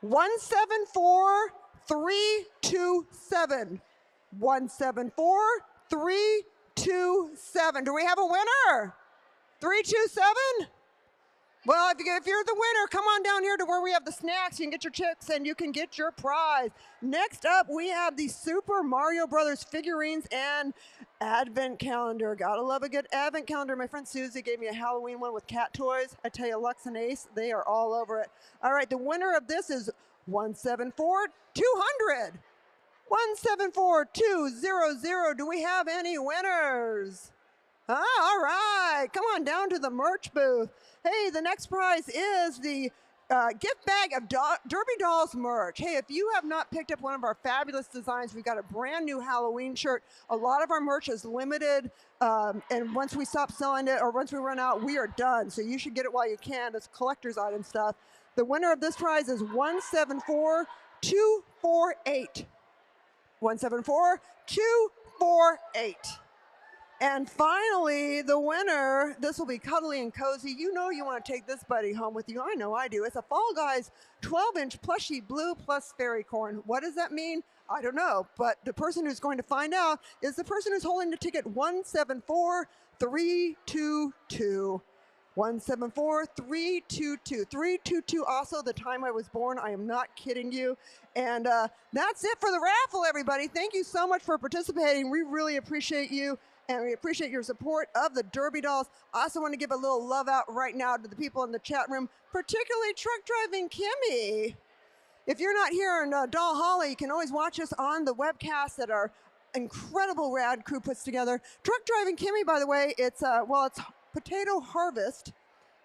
174327. 174327. Do we have a winner? 327? Well, if you're the winner, come on down here to where we have the snacks. You can get your chips and you can get your prize. Next up, we have the Super Mario Brothers figurines and advent calendar. Gotta love a good advent calendar. My friend Susie gave me a Halloween one with cat toys. I tell you, Lux and Ace, they are all over it. All right, the winner of this is 174200. 174200. Do we have any winners? All right, come on down to the merch booth. Hey, the next prize is the gift bag of Derby Dolls merch. Hey, if you have not picked up one of our fabulous designs, we've got a brand new Halloween shirt. A lot of our merch is limited, and once we stop selling it or once we run out, we are done. So you should get it while you can. It's collector's item stuff. The winner of this prize is 174248. 174248. And finally, the winner, this will be cuddly and cozy. You know you want to take this buddy home with you. I know I do. It's a Fall Guys 12-inch plushy blue plus fairy corn. What does that mean? I don't know. But the person who's going to find out is the person who's holding the ticket 174322. 174322. 322 also the time I was born. I am not kidding you. And that's it for the raffle, everybody. Thank you so much for participating. We really appreciate you. And we appreciate your support of the Derby Dolls. I also want to give a little love out right now to the people in the chat room, particularly Truck Driving Kimmy. If you're not here in Doll Hollow, you can always watch us on the webcast that our incredible rad crew puts together. Truck Driving Kimmy, by the way, it's potato harvest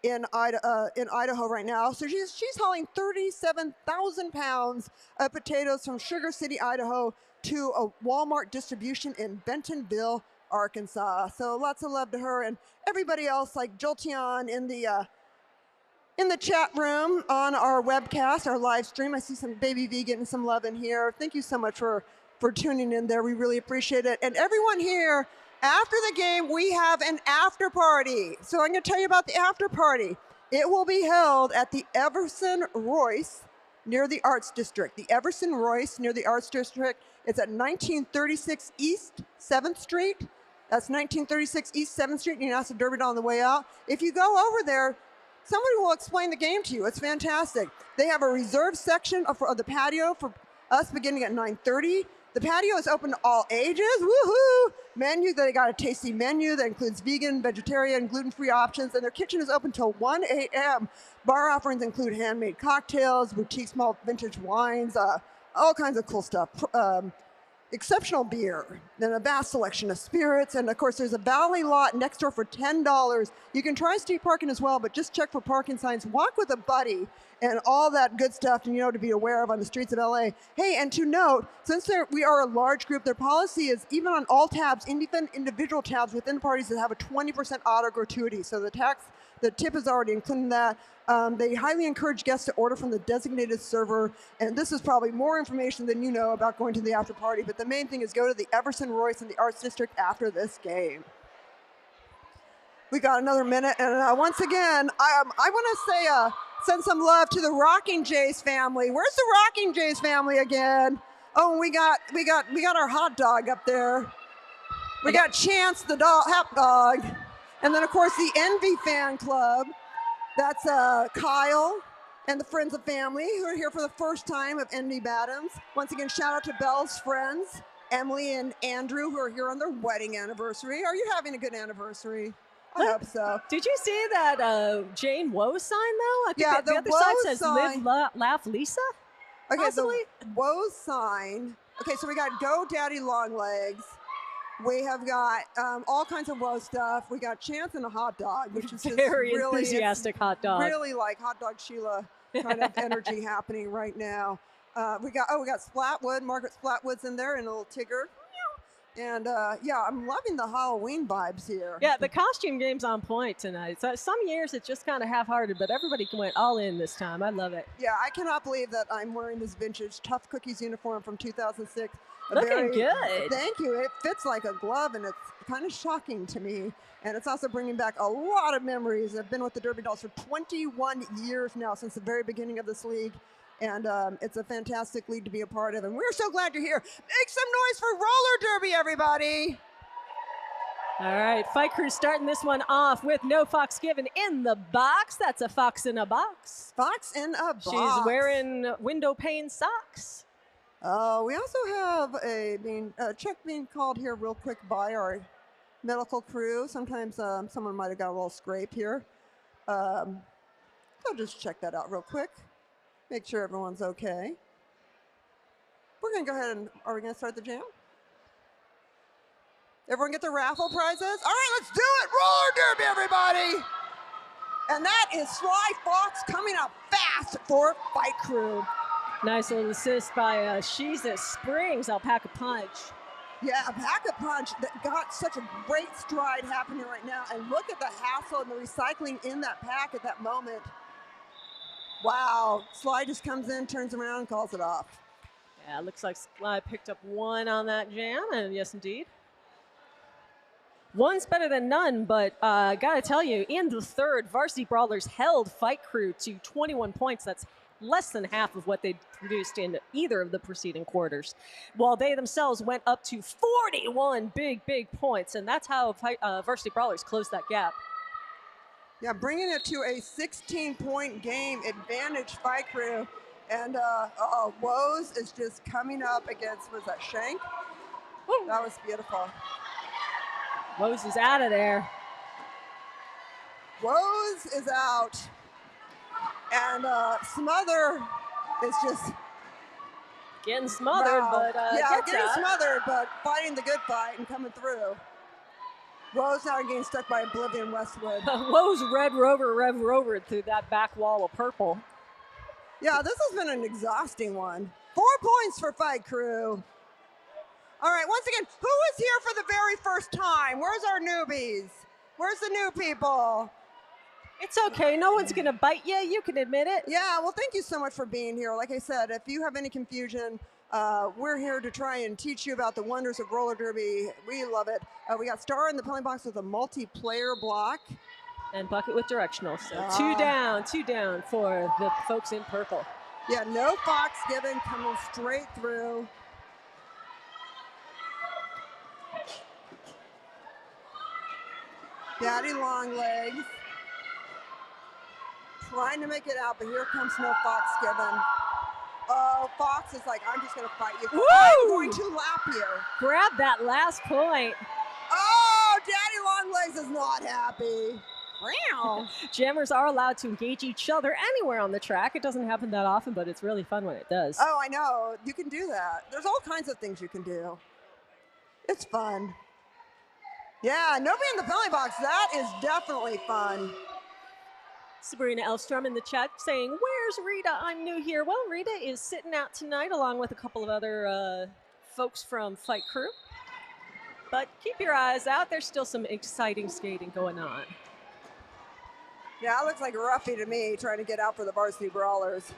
in Idaho right now. So she's hauling 37,000 pounds of potatoes from Sugar City, Idaho to a Walmart distribution in Bentonville, Arkansas. So lots of love to her and everybody else like Jolteon in the in the chat room on our webcast, our live stream. I see some Baby V getting some love in here. Thank you so much for tuning in there. We really appreciate it. And everyone here, after the game, we have an after party. So I'm going to tell you about the after party. It will be held at the Everson Royce near the Arts District. The Everson Royce near the Arts District. It's at 1936 East 7th Street. That's 1936 East 7th Street. You can ask the Derby Doll on the way out. If you go over there, somebody will explain the game to you. It's fantastic. They have a reserved section of the patio for us beginning at 9:30. The patio is open to all ages. Woohoo! Menu, they got a tasty menu that includes vegan, vegetarian, gluten-free options, and their kitchen is open till 1 a.m. Bar offerings include handmade cocktails, boutique small vintage wines, all kinds of cool stuff. Exceptional beer, then a vast selection of spirits, and of course there's a valley lot next door for $10. You can try street parking as well, but just check for parking signs, walk with a buddy, and all that good stuff to be aware of on the streets of LA. Hey, and to note, since we are a large group, their policy is even on all tabs, even individual tabs within parties that have a 20% auto gratuity. So the tip is already including that. They highly encourage guests to order from the designated server, and this is probably more information than you know about going to the after party, but the main thing is go to the Everson Royce in the Arts District after this game. We got another minute, and once again, I want to say, send some love to the Rocking Jays family. Where's the Rocking Jays family again? Oh, we got our hot dog up there. We got Chance the hot dog, and then of course the Envy fan club. That's Kyle and the friends and family who are here for the first time of Envy Badams. Once again, shout out to Belle's friends, Emily and Andrew, who are here on their wedding anniversary. Are you having a good anniversary? I hope so. Did you see that Jane Woe sign, though? I think Yeah, the other Woe side says sign. Live, Laugh, Lisa? Okay, Possibly? the Woe sign. Okay, so we got Go Daddy Longlegs. We have got all kinds of Woe stuff. We got Chance and a hot dog, which is just Very really enthusiastic hot dog. Really like hot dog Sheila kind of energy happening right now. We got Splatwood. Margaret Splatwood's in there, and a little Tigger. And yeah, I'm loving the Halloween vibes here. Yeah, the costume game's on point tonight. So some years it's just kind of half-hearted, but everybody went all in this time. I love it. Yeah, I cannot believe that I'm wearing this vintage Tough Cookies uniform from 2006. Looking good. Thank you. It fits like a glove, and it's kind of shocking to me. And it's also bringing back a lot of memories. I've been with the Derby Dolls for 21 years now, since the very beginning of this league. And it's a fantastic league to be a part of. And we're so glad you're here. Make some noise for Roller Derby, everybody. All right, Fight Crew starting this one off with no fox given in the box. That's a fox in a box. Fox in a box. She's wearing window pane socks. We also have a check being called here real quick by our medical crew. Sometimes someone might have got a little scrape here. I'll just check that out real quick. Make sure everyone's okay. We're going to go ahead and, are we going to start the jam? Everyone get the raffle prizes? All right, let's do it. Roller Derby, everybody. And that is Sly Fox coming up fast for Fight Crew. Nice little assist by She's at Springs, Alpaca Punch. Yeah, Alpaca Punch that got such a great stride happening right now. And look at the hassle and the recycling in that pack at that moment. Wow, Sly just comes in, turns around, and calls it off. Yeah, looks like Sly picked up one on that jam, and yes, indeed. One's better than none, but I gotta tell you, in the third, Varsity Brawlers held Fight Crew to 21 points. That's less than half of what they produced in either of the preceding quarters, while they themselves went up to 41 big points, and that's how Varsity Brawlers closed that gap. Yeah, bringing it to a 16-point game advantage, Fight Crew. And Woes is just coming up against, was that Shank? Ooh. That was beautiful. Woes is out of there. Woes is out. And Smother is just getting smothered, wow. but yeah, getting out. smothered, but fighting the good fight and coming through. Woes now getting stuck by Oblivion Westwood. Woes Rev Rover through that back wall of purple. Yeah, this has been an exhausting one. 4 points for Fight Crew. All right, once again, who is here for the very first time? Where's our newbies? Where's the new people? It's okay. No one's going to bite you. You can admit it. Yeah, well, thank you so much for being here. Like I said, if you have any confusion, we're here to try and teach you about the wonders of roller derby. We love it. We got Star in the penalty box with a multiplayer block. And Bucket with directional. So 2 down for the folks in purple. Yeah, no Fox given, coming straight through. Daddy Longlegs trying to make it out, but here comes no Fox given. Oh, Fox is like, I'm just going to fight you. Woo! I'm going to lap you. Grab that last point. Oh, Daddy Longlegs is not happy. Wow. Jammers are allowed to engage each other anywhere on the track. It doesn't happen that often, but it's really fun when it does. Oh, I know. You can do that. There's all kinds of things you can do. It's fun. Yeah, nobody in the penalty box. That is definitely fun. Sabrina Elstrom in the chat saying, "Where's Rita? I'm new here." Well, Rita is sitting out tonight along with a couple of other folks from Fight Crew. But keep your eyes out. There's still some exciting skating going on. Yeah, it looks like Ruffy to me trying to get out for the Varsity Brawlers.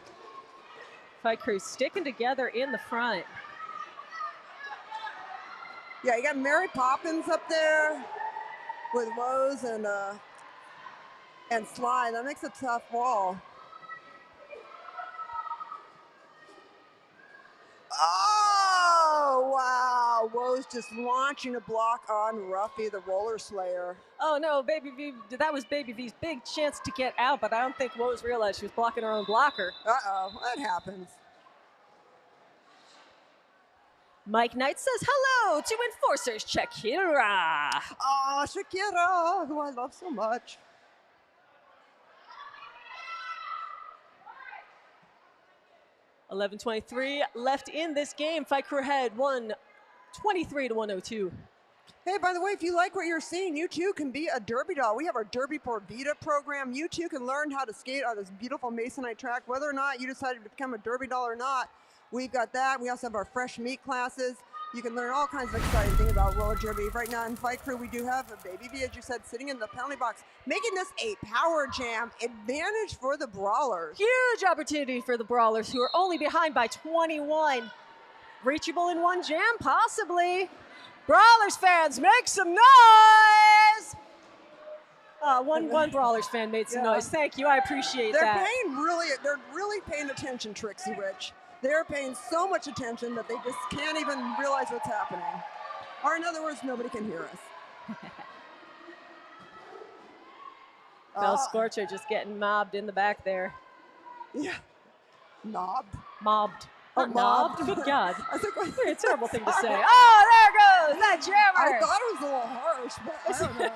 Fight Crew sticking together in the front. Yeah, you got Mary Poppins up there with Woes and Sly. That makes a tough wall. Oh, wow. Woes just launching a block on Ruffy, the Roller Slayer. Oh, no, Baby V, that was Baby V's big chance to get out, but I don't think Woes realized she was blocking her own blocker. Uh-oh, that happens. Mike Knight says hello to Enforcers Shakira. Oh, Shakira, who I love so much. $11:23 left in this game. Fight Crew ahead, 123 to 102. Hey, by the way, if you like what you're seeing, you too can be a Derby doll. We have our Derby Por Vida program. You too can learn how to skate on this beautiful Masonite track, whether or not you decided to become a Derby doll or not. We've got that. We also have our fresh meat classes. You can learn all kinds of exciting things about roller derby. Right now in Fight Crew, we do have a Baby V, as you said, sitting in the penalty box, making this a power jam advantage for the Brawlers. Huge opportunity for the Brawlers, who are only behind by 21. Reachable in one jam, possibly. Brawlers fans, make some noise! One Brawlers fan made some noise. Thank you, I appreciate that. They're really paying attention, Trixie Rich. They're paying so much attention that they just can't even realize what's happening. Or in other words, nobody can hear us. Bell Scorcher just getting mobbed in the back there. Yeah. Mobbed? Mobbed. Oh, mobbed? Good God. I think a terrible thing to say. Oh, there goes that jammer. I thought it was a little harsh, but I don't know.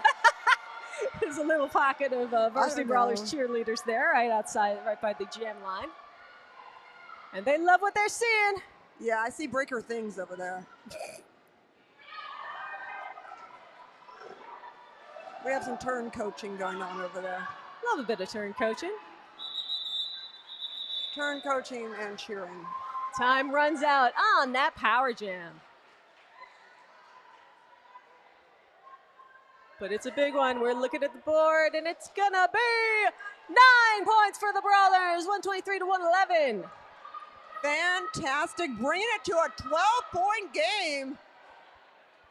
There's a little pocket of Varsity Brawlers cheerleaders there, right outside, right by the jam line. And they love what they're seeing. Yeah, I see breaker things over there. We have some turn coaching going on over there. Love a bit of turn coaching. Turn coaching and cheering. Time runs out on that power jam. But it's a big one. We're looking at the board, and it's gonna be 9 points for the Brawlers, 123 to 111. Fantastic, bringing it to a 12-point game.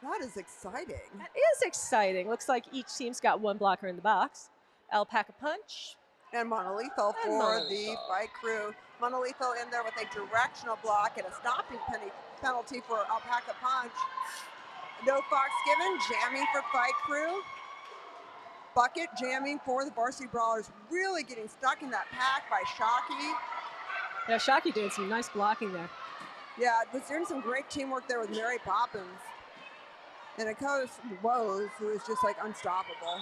That is exciting. That is exciting. Looks like each team's got one blocker in the box. Alpaca Punch. And Monolethal for the Fight Crew. Monolethal in there with a directional block and a stopping penalty for Alpaca Punch. No Fox given, jamming for Fight Crew. Bucket jamming for the Varsity Brawlers. Really getting stuck in that pack by Shockey. Yeah, Shockey doing some nice blocking there. Yeah, was doing some great teamwork there with Mary Poppins. And of course, Woes, who is just like unstoppable.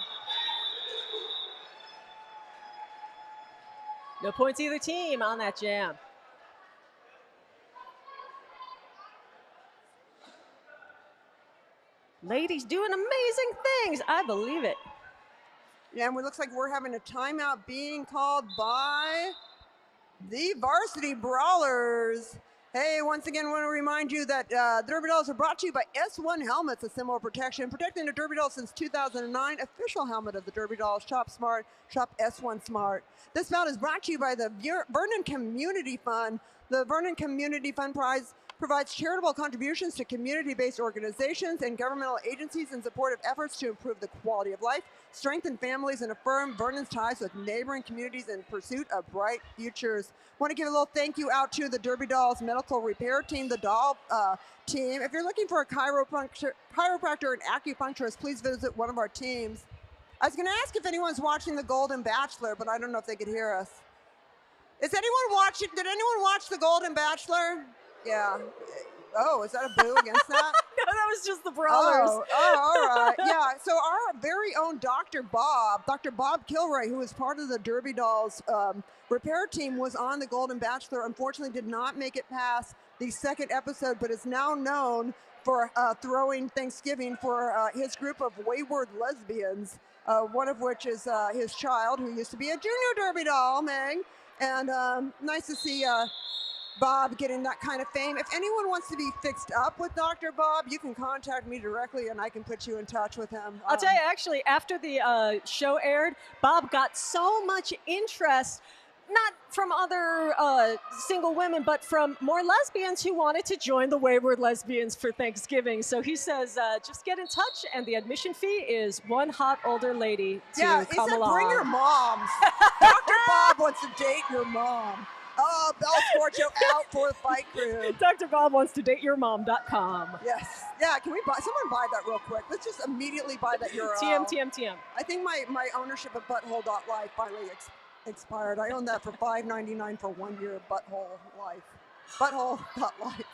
No points either team on that jam. Ladies doing amazing things. I believe it. Yeah, and it looks like we're having a timeout being called by the Varsity Brawlers. Hey, once again, I want to remind you that the Derby Dolls are brought to you by S1 Helmets, a symbol of protection, protecting the Derby Dolls since 2009. Official helmet of the Derby Dolls. Shop smart, shop S1 Smart. This bout is brought to you by the Vernon Community Fund. The Vernon Community Fund prize provides charitable contributions to community-based organizations and governmental agencies in support of efforts to improve the quality of life, strengthen families, and affirm Vernon's ties with neighboring communities in pursuit of bright futures. Want to give a little thank you out to the Derby Dolls medical repair team, the doll team. If you're looking for a chiropractor and acupuncturist, please visit one of our teams. I was going to ask if anyone's watching The Golden Bachelor, but I don't know if they could hear us. Is anyone watching? Did anyone watch The Golden Bachelor? Yeah. Oh, is that a boo against that? No, that was just the Brawlers. Oh, all right. Yeah, so our very own Dr. Bob Kilroy, who was part of the Derby Dolls repair team, was on The Golden Bachelor. Unfortunately, did not make it past the second episode, but is now known for throwing Thanksgiving for his group of wayward lesbians, one of which is his child, who used to be a junior Derby Doll, Meg. And nice to see Bob getting that kind of fame. If anyone wants to be fixed up with Dr. Bob, you can contact me directly and I can put you in touch with him. I'll tell you, actually, after the show aired, Bob got so much interest, not from other single women, but from more lesbians who wanted to join the Wayward Lesbians for Thanksgiving. So he says, just get in touch, and the admission fee is one hot older lady to come along. Bring your moms. Dr. Bob wants to date your mom. Oh, Bell Scorcho out for the fight crew. Dr. Bob wants to date your mom.com. Yes. Yeah, can we someone buy that real quick? Let's just immediately buy that URL. TM. I think my ownership of butthole.life finally expired. I own that for $5.99 for 1 year. Butthole life. Butthole.life.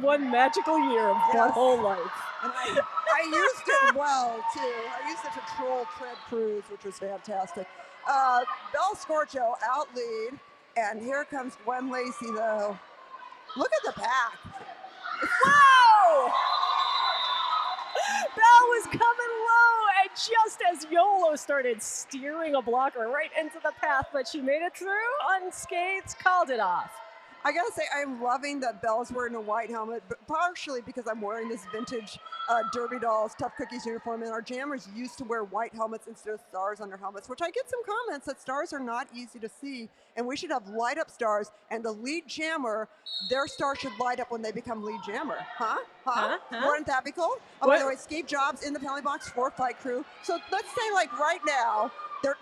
One magical year of butthole life. And I used it well, too. I used it to troll Tread Cruz, which was fantastic. Bell Scorcho out lead. And here comes Gwen Lacey, though. Look at the pack. Whoa! Bell was coming low, and just as Yolo started steering a blocker right into the path, but she made it through unscathed, called it off. I gotta say, I'm loving that Belle's wearing a white helmet, but partially because I'm wearing this vintage Derby Dolls Tough Cookies uniform, and our jammers used to wear white helmets instead of stars on their helmets, which I get some comments that stars are not easy to see, and we should have light up stars, and the lead jammer, their star should light up when they become lead jammer. Huh? Wouldn't that be cool? Oh, by the way, Steve Jobs in the penalty box for Fight Crew. So let's say, like, right now, they're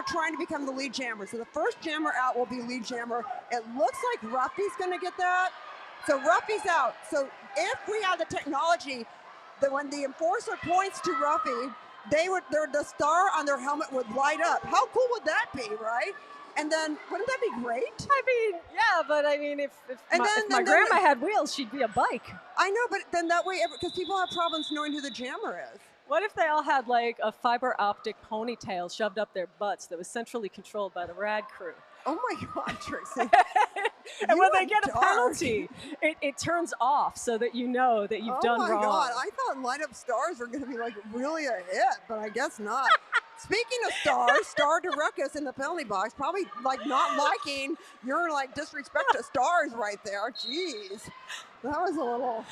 trying to become the lead jammer. So the first jammer out will be lead jammer. It looks like Ruffy's going to get that. So Ruffy's out. So if we had the technology that when the enforcer points to Ruffy, the star on their helmet would light up. How cool would that be, right? And then, wouldn't that be great? I mean, yeah, but I mean, if my grandma had wheels, she'd be a bike. I know, but then that way, because people have problems knowing who the jammer is. What if they all had like a fiber optic ponytail shoved up their butts that was centrally controlled by the rad crew? Oh my God, Tracy. And when they get a penalty, it turns off so that you know that you've done wrong. Oh my God, I thought light up stars were going to be like really a hit, but I guess not. Speaking of stars, Star Derekus in the penalty box, probably like not liking your like disrespect to stars right there. Jeez, that was a little.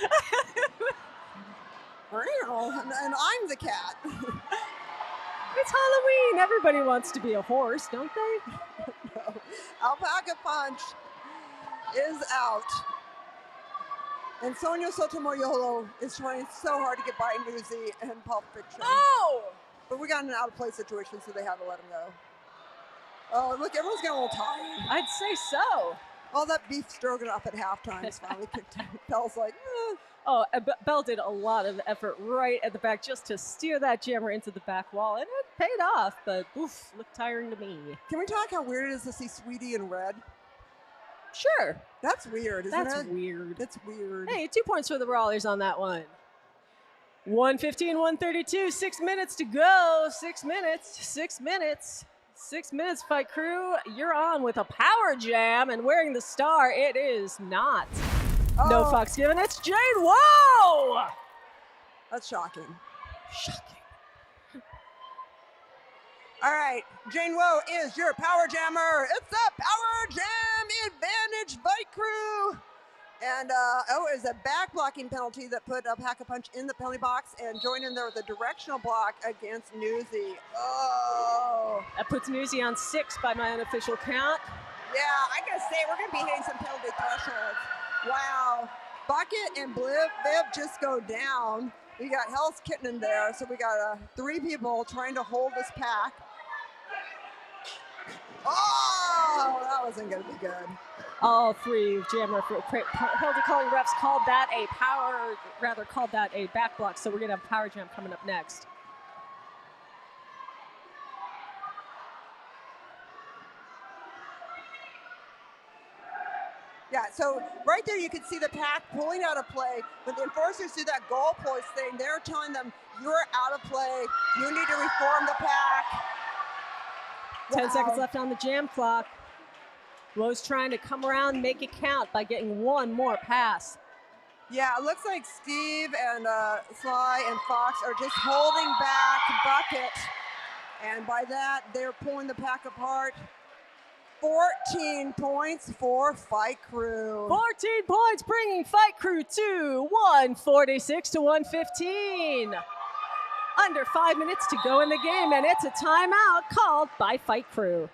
And I'm the cat. It's Halloween. Everybody wants to be a horse, don't they? No. Alpaca Punch is out. And Sonia Sotomayor is trying so hard to get by Newsy and Pulp Fiction. Oh! But we got in an out-of-play situation, so they had to let him go. Oh, look, everyone's getting a little tired. I'd say so. All that beef stroganoff at halftime is finally kicked in. Bell's like, eh. Oh, Bell did a lot of effort right at the back just to steer that jammer into the back wall, and it paid off, but oof, looked tiring to me. Can we talk how weird it is to see Sweetie in red? Sure. That's weird, isn't it? That's weird. That's weird. Hey, 2 points for the Brawlers on that one. 1:15, 1:32, 6 minutes to go. 6 minutes. 6 minutes, Fight Crew. You're on with a power jam, and wearing the star, it is not. Oh. No fucks given. It's Jade. Whoa! That's shocking. All right, Jane Woe is your power jammer. It's the Power Jam Advantage Fight Crew. And it was a back blocking penalty that put Pack-a-Punch in the penalty box, and joined in there with a directional block against Newsy. Oh. That puts Newsy on 6 by my unofficial count. Yeah, I gotta say, we're gonna be hitting some penalty thresholds. Wow. Bucket and Viv just go down. We got Hell's Kitten in there, so we got 3 people trying to hold this pack. Oh, that wasn't gonna be good. All 3 jam penalty calling refs called that a back block, so we're gonna have power jam coming up next. Yeah, so right there you can see the pack pulling out of play. When the enforcers do that goalpost thing, they're telling them, you're out of play. You need to reform the pack. 10 seconds left on the jam clock. Woe's trying to come around, make it count by getting 1 more pass. Yeah, it looks like Steve and Sly and Fox are just holding back Bucket. And by that, they're pulling the pack apart. 14 points for Fight Crew. 14 points, bringing Fight Crew to 146 to 115. Under 5 minutes to go in the game, and it's a timeout called by Fight Crew.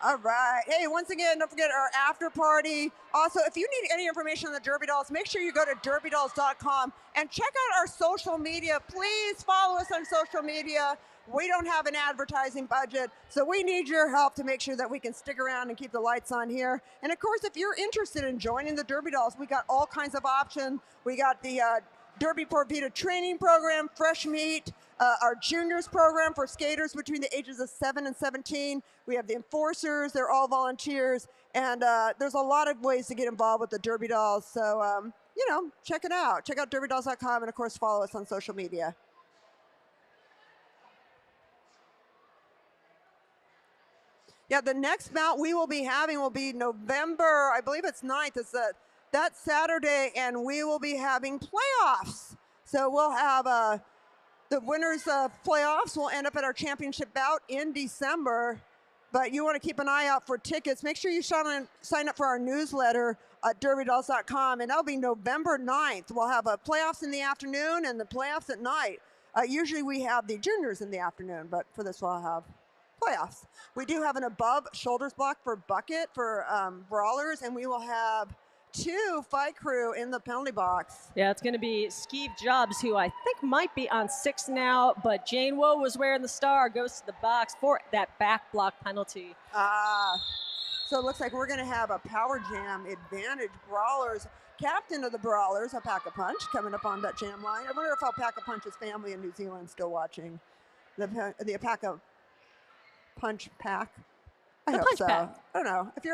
All right. Hey, once again, don't forget our after party. Also, if you need any information on the Derby Dolls, make sure you go to derbydolls.com and check out our social media. Please follow us on social media. We don't have an advertising budget, so we need your help to make sure that we can stick around and keep the lights on here. And of course, if you're interested in joining the Derby Dolls, we got all kinds of options. We got the Derby Por Vida training program, fresh meat, our juniors program for skaters between the ages of 7 and 17. We have the enforcers, they're all volunteers, and there's a lot of ways to get involved with the Derby Dolls. So, check it out. Check out derbydolls.com, and of course, follow us on social media. Yeah, the next bout we will be having will be November, I believe it's 9th. It's that Saturday, and we will be having playoffs. So we'll have the winners of playoffs will end up at our championship bout in December. But you want to keep an eye out for tickets. Make sure you sign up for our newsletter at derbydolls.com, and that'll be November 9th. We'll have playoffs in the afternoon and the playoffs at night. Usually we have the juniors in the afternoon, but for this we'll have playoffs. We do have an above shoulders block for Bucket for Brawlers, and we will have 2 Fight Crew in the penalty box. Yeah, it's going to be Skeeve Jobs, who I think might be on 6 now, but Jane Woe was wearing the star, goes to the box for that back block penalty. So it looks like we're going to have a power jam advantage. Brawlers, captain of the Brawlers, Pack-a-Punch, coming up on that jam line. I wonder if Pack-a-Punch's family in New Zealand is still watching the Pack-a-Punch pack. I hope so. Pack. I don't know. If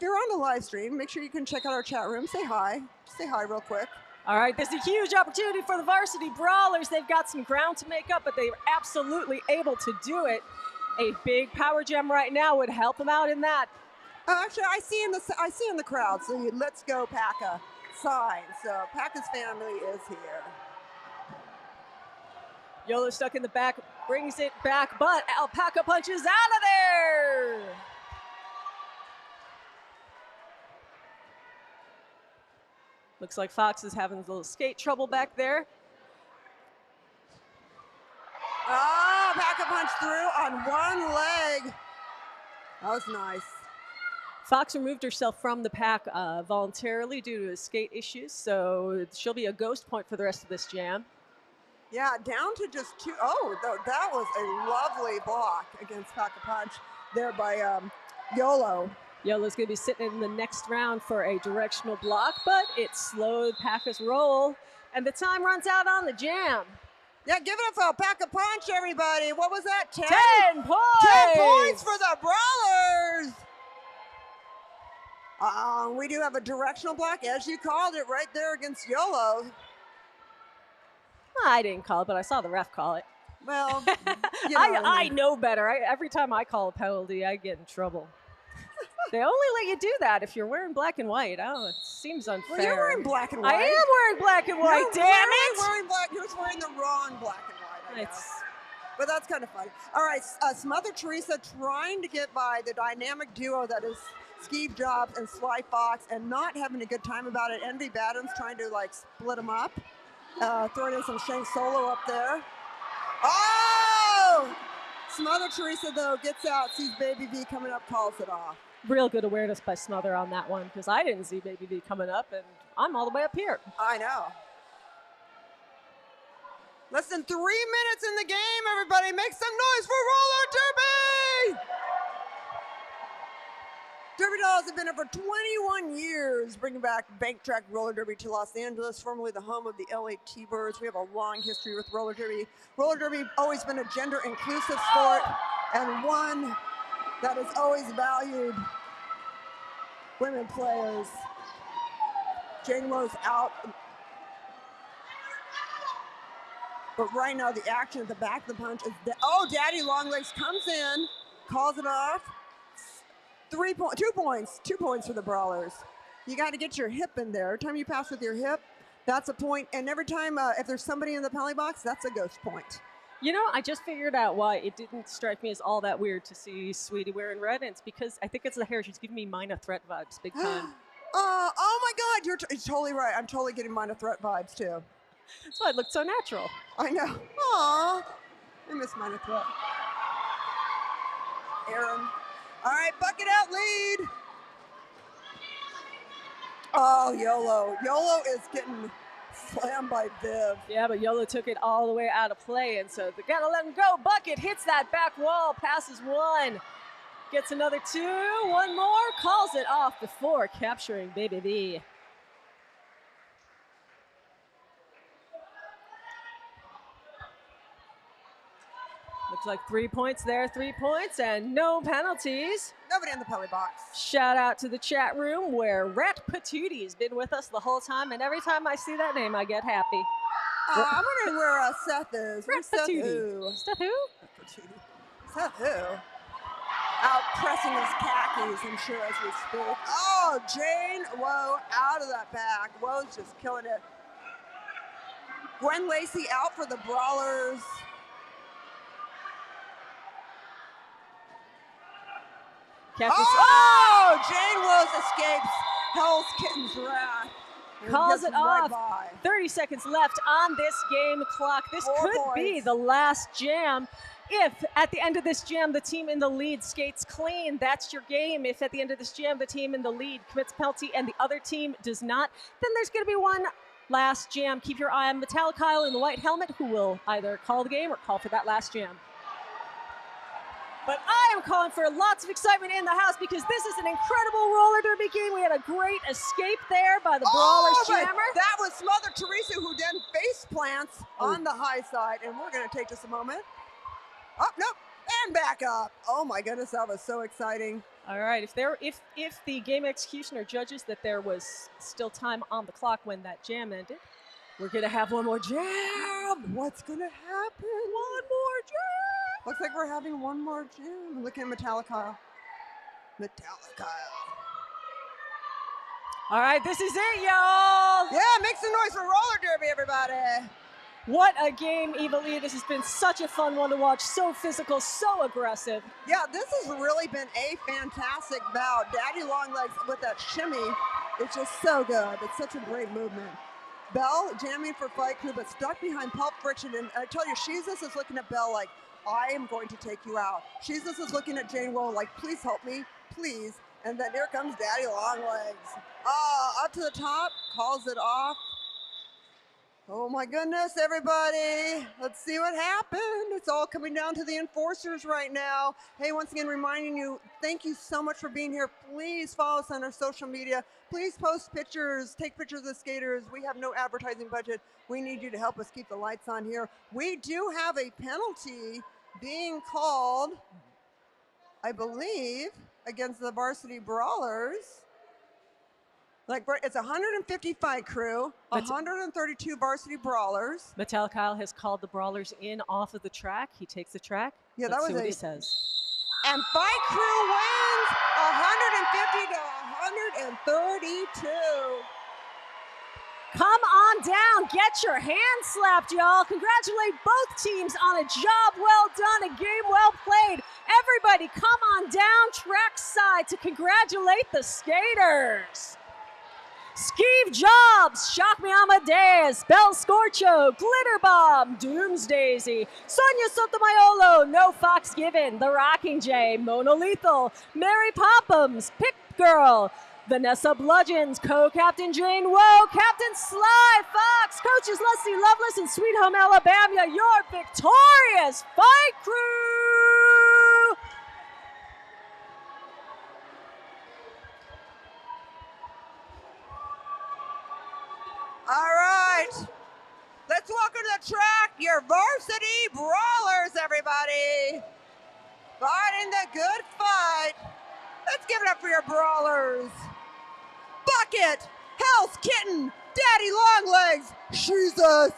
you're on the live stream, make sure you can check out our chat room. Say hi. Say hi real quick. All right, this is a huge opportunity for the Varsity Brawlers. They've got some ground to make up, but they're absolutely able to do it. A big power gem right now would help them out in that. Oh, actually, I see in the crowd. So let's go Pack-a sign. So Pack-a's family is here. YOLO stuck in the back, brings it back, but Alpaca punches out of there. Looks like Fox is having a little skate trouble back there. Oh, Pack-a-Punch through on one leg. That was nice. Fox removed herself from the pack voluntarily due to skate issues, so she'll be a ghost point for the rest of this jam. Yeah, down to just 2. Oh, that was a lovely block against Pack-a-Punch there by YOLO. YOLO's going to be sitting in the next round for a directional block, but it slowed Pack-a's roll, and the time runs out on the jam. Yeah, give it up for Pack-a-Punch, everybody. What was that, 10? 10 points! 10 points for the Brawlers! We do have a directional block, as you called it, right there against YOLO. I didn't call it, but I saw the ref call it. Well, I know better. Every time I call a penalty, I get in trouble. They only let you do that if you're wearing black and white. Oh, it seems unfair. Well, you're wearing black and white. I am wearing black and white, damn it! You're wearing the wrong black and white, I guess. But that's kind of funny. All right, Smother Teresa trying to get by the dynamic duo that is Skeeve Jobs and Sly Fox and not having a good time about it. Envy Badham's trying to like split them up. Throwing in some Shank Solo up there. Oh! Smother Teresa, though, gets out, sees Baby V coming up, calls it off. Real good awareness by Smother on that one, because I didn't see Baby V coming up, and I'm all the way up here. I know. Less than 3 minutes in the game, everybody. Make some noise for Roller Derby! Derby Dolls have been here for 21 years, bringing back Bank Track Roller Derby to Los Angeles, formerly the home of the LADD Birds. We have a long history with roller derby. Roller derby always been a gender-inclusive sport and one that has always valued women players. Jane Lowe's out. But right now, the action at the back of the punch is, Daddy Longlegs comes in, calls it off. 2 points. 2 points for the Brawlers. You got to get your hip in there. Every time you pass with your hip, that's a point. And every time, if there's somebody in the penalty box, that's a ghost point. You know, I just figured out why it didn't strike me as all that weird to see Sweetie wearing red, and it's because I think it's the hair. She's giving me Minor Threat vibes big time. Oh my God, you're totally right. I'm totally getting Minor Threat vibes too. That's why it looked so natural. I know. Aw, I miss Minor Threat. Aaron. All right, bucket out lead. Oh, YOLO. YOLO is getting slammed by Viv. Yeah, but YOLO took it all the way out of play, and so they gotta let him go. Bucket hits that back wall, passes one, gets another two, one more, calls it off before capturing Baby V. Looks like 3 points there, 3 points, and no penalties. Nobody in the penalty box. Shout out to the chat room where Rat Patootie has been with us the whole time, and every time I see that name, I get happy. I'm wondering where Seth is. Rat Patootie. Seth who? Seth who? Out pressing his khakis, I'm sure, as we speak. Oh, Jane Woe out of that back. Woe's just killing it. Gwen Lacey out for the Brawlers. Oh, Jane Rose escapes Hell's Kitten's wrath. Calls it off. Right 30 seconds left on this game clock. This could be the last jam. If at the end of this jam, the team in the lead skates clean, that's your game. If at the end of this jam, the team in the lead commits penalty and the other team does not, then there's going to be one last jam. Keep your eye on Metallicile in the white helmet, who will either call the game or call for that last jam. But I am calling for lots of excitement in the house because this is an incredible roller derby game. We had a great escape there by the Brawlers jammer. That was Smother Teresa, who then face plants on the high side. And we're going to take just a moment. Oh, no, and back up. Oh my goodness, that was so exciting. All right, if the game executioner judges that there was still time on the clock when that jam ended, we're going to have one more jam. What's going to happen? One more jam. Looks like we're having one more jam. Look at Metallicile. All right, this is it, y'all. Yeah, make some noise for roller derby, everybody. What a game, Evil-E. This has been such a fun one to watch. So physical, so aggressive. Yeah, this has really been a fantastic bout. Daddy Longlegs with that shimmy. It's just so good. It's such a great movement. Belle jamming for Fight Crew, but stuck behind Pulp Friction. And I tell you, Jesus is looking at Belle like, I am going to take you out. Jesus is looking at Jane Roll like, please help me, please. And then here comes Daddy Longlegs. Up to the top, calls it off. Oh my goodness, everybody. Let's see what happened. It's all coming down to the enforcers right now. Hey, once again, reminding you, thank you so much for being here. Please follow us on our social media. Please post pictures, take pictures of the skaters. We have no advertising budget. We need you to help us keep the lights on here. We do have a penalty being called, I believe, against the Varsity Brawlers. Like, it's 150 Fight Crew, 132 Varsity Brawlers. Metallicile has called the Brawlers in off of the track. He takes the track. Yeah, Let's that see was what he says. And Fight Crew wins 150 to 132. Come on down. Get your hands slapped, y'all. Congratulate both teams on a job well done, a game well played. Everybody come on down track side to congratulate the skaters. Skeeve Jobs, Shock Me Amadeus, Bell Scorcho, Glitter Bomb, Doomsdaisy, Sonia Sotomayolo, No Fox Given, The Rocking J, Mona Lethal, Mary Poppums, Pick Girl, Vanessa Bludgeons, Co-Captain Jane Woe, Captain Sly Fox, Coaches Leslie Loveless, and Sweet Home Alabama, your victorious fight crew! All right, let's welcome to the track your Varsity Brawlers, everybody. Fighting the good fight. Let's give it up for your Brawlers. Bucket, Hell's Kitten, Daddy Longlegs, Jesus,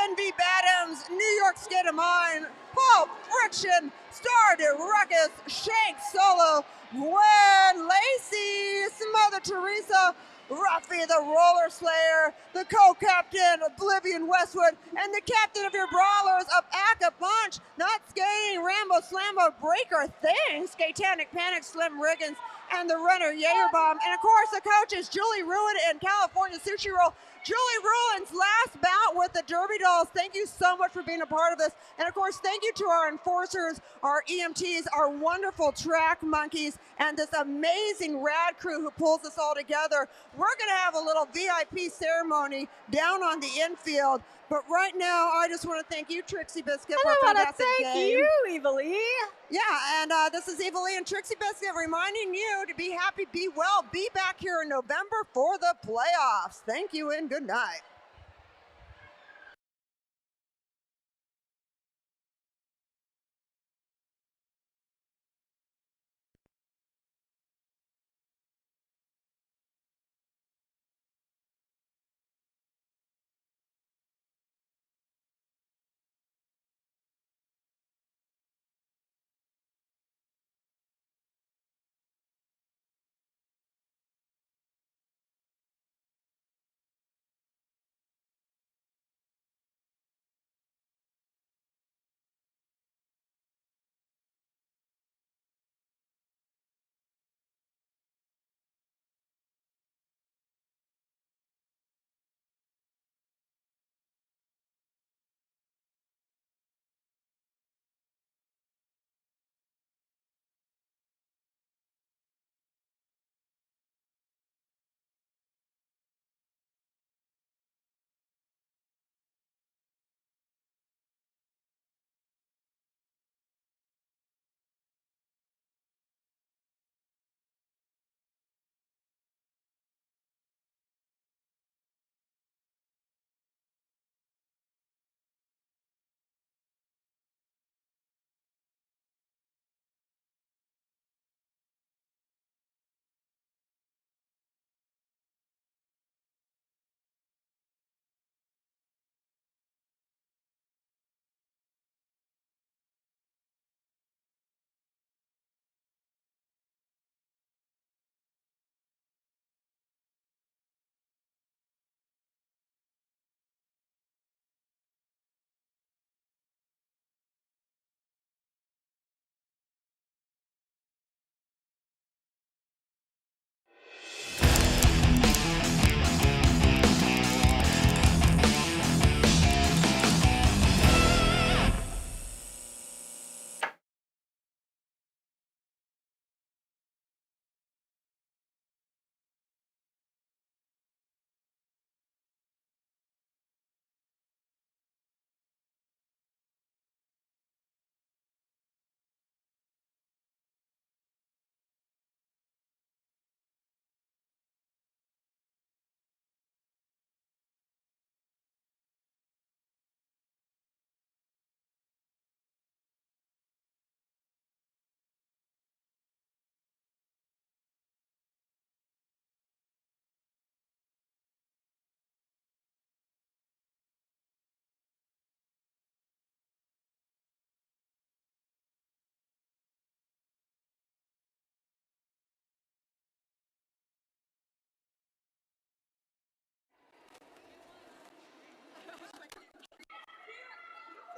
Envy Badams, New York State of Mine, Paul Friction, Stardew Ruckus, Shank Solo, Gwen Lacey, Mother Teresa, Ruffy the Roller Slayer, the co-captain Oblivion Westwood, and the captain of your Brawlers of Aka Punch, Not Skating, Rambo Slambo, Breaker Thing, Skatanic Panic, Slim Riggins, and the runner Jaegerbomb, and of course the coaches Julie Ruin and California Sushi Roll. Julie Ruin's last bout with the Derby Dolls. Thank you so much for being a part of this. And of course, thank you to our enforcers, our EMTs, our wonderful track monkeys, and this amazing rad crew who pulls us all together. We're gonna have a little VIP ceremony down on the infield. But right now, I just want to thank you, Trixie Biscuit, for a fantastic game. Thank you, Evilee. Yeah, and this is Evilee and Trixie Biscuit reminding you to be happy, be well, be back here in November for the playoffs. Thank you and good night.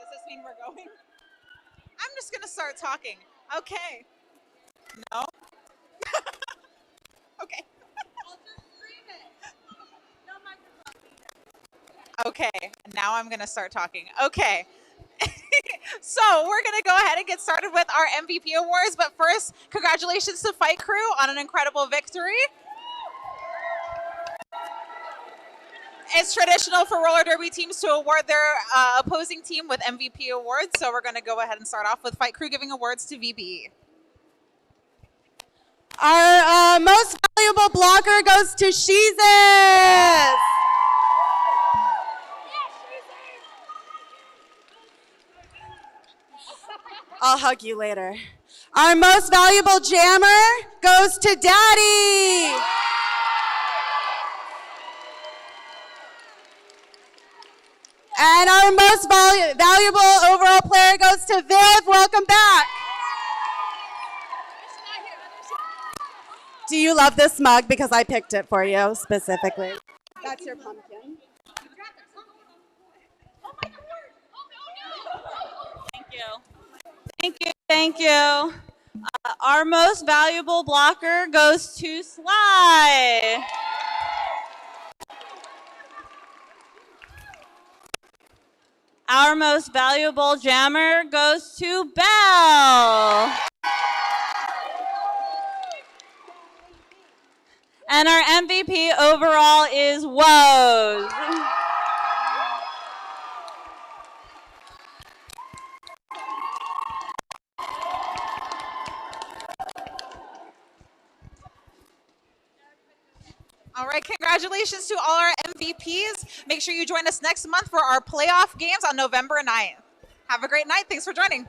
Does this mean we're going? I'm just going to start talking. Okay. No? Okay. Okay, now I'm gonna start talking. Okay. So we're gonna go ahead and get started with our MVP awards, but first, congratulations to Fight Crew on an incredible victory. It's traditional for roller derby teams to award their opposing team with MVP awards, so we're gonna go ahead and start off with Fight Crew giving awards to VB. Our most valuable blocker goes to Sheezus. I'll hug you later. Our most valuable jammer goes to Daddy. And our most valuable overall player goes to Viv. Welcome back. Do you love this mug? Because I picked it for you specifically. That's your pumpkin. Thank you. Thank you. Thank you. Our most valuable blocker goes to Sly. Our most valuable jammer goes to Belle. And our MVP overall is Woes. All right, congratulations to all our MVPs. Make sure you join us next month for our playoff games on November 9th. Have a great night. Thanks for joining.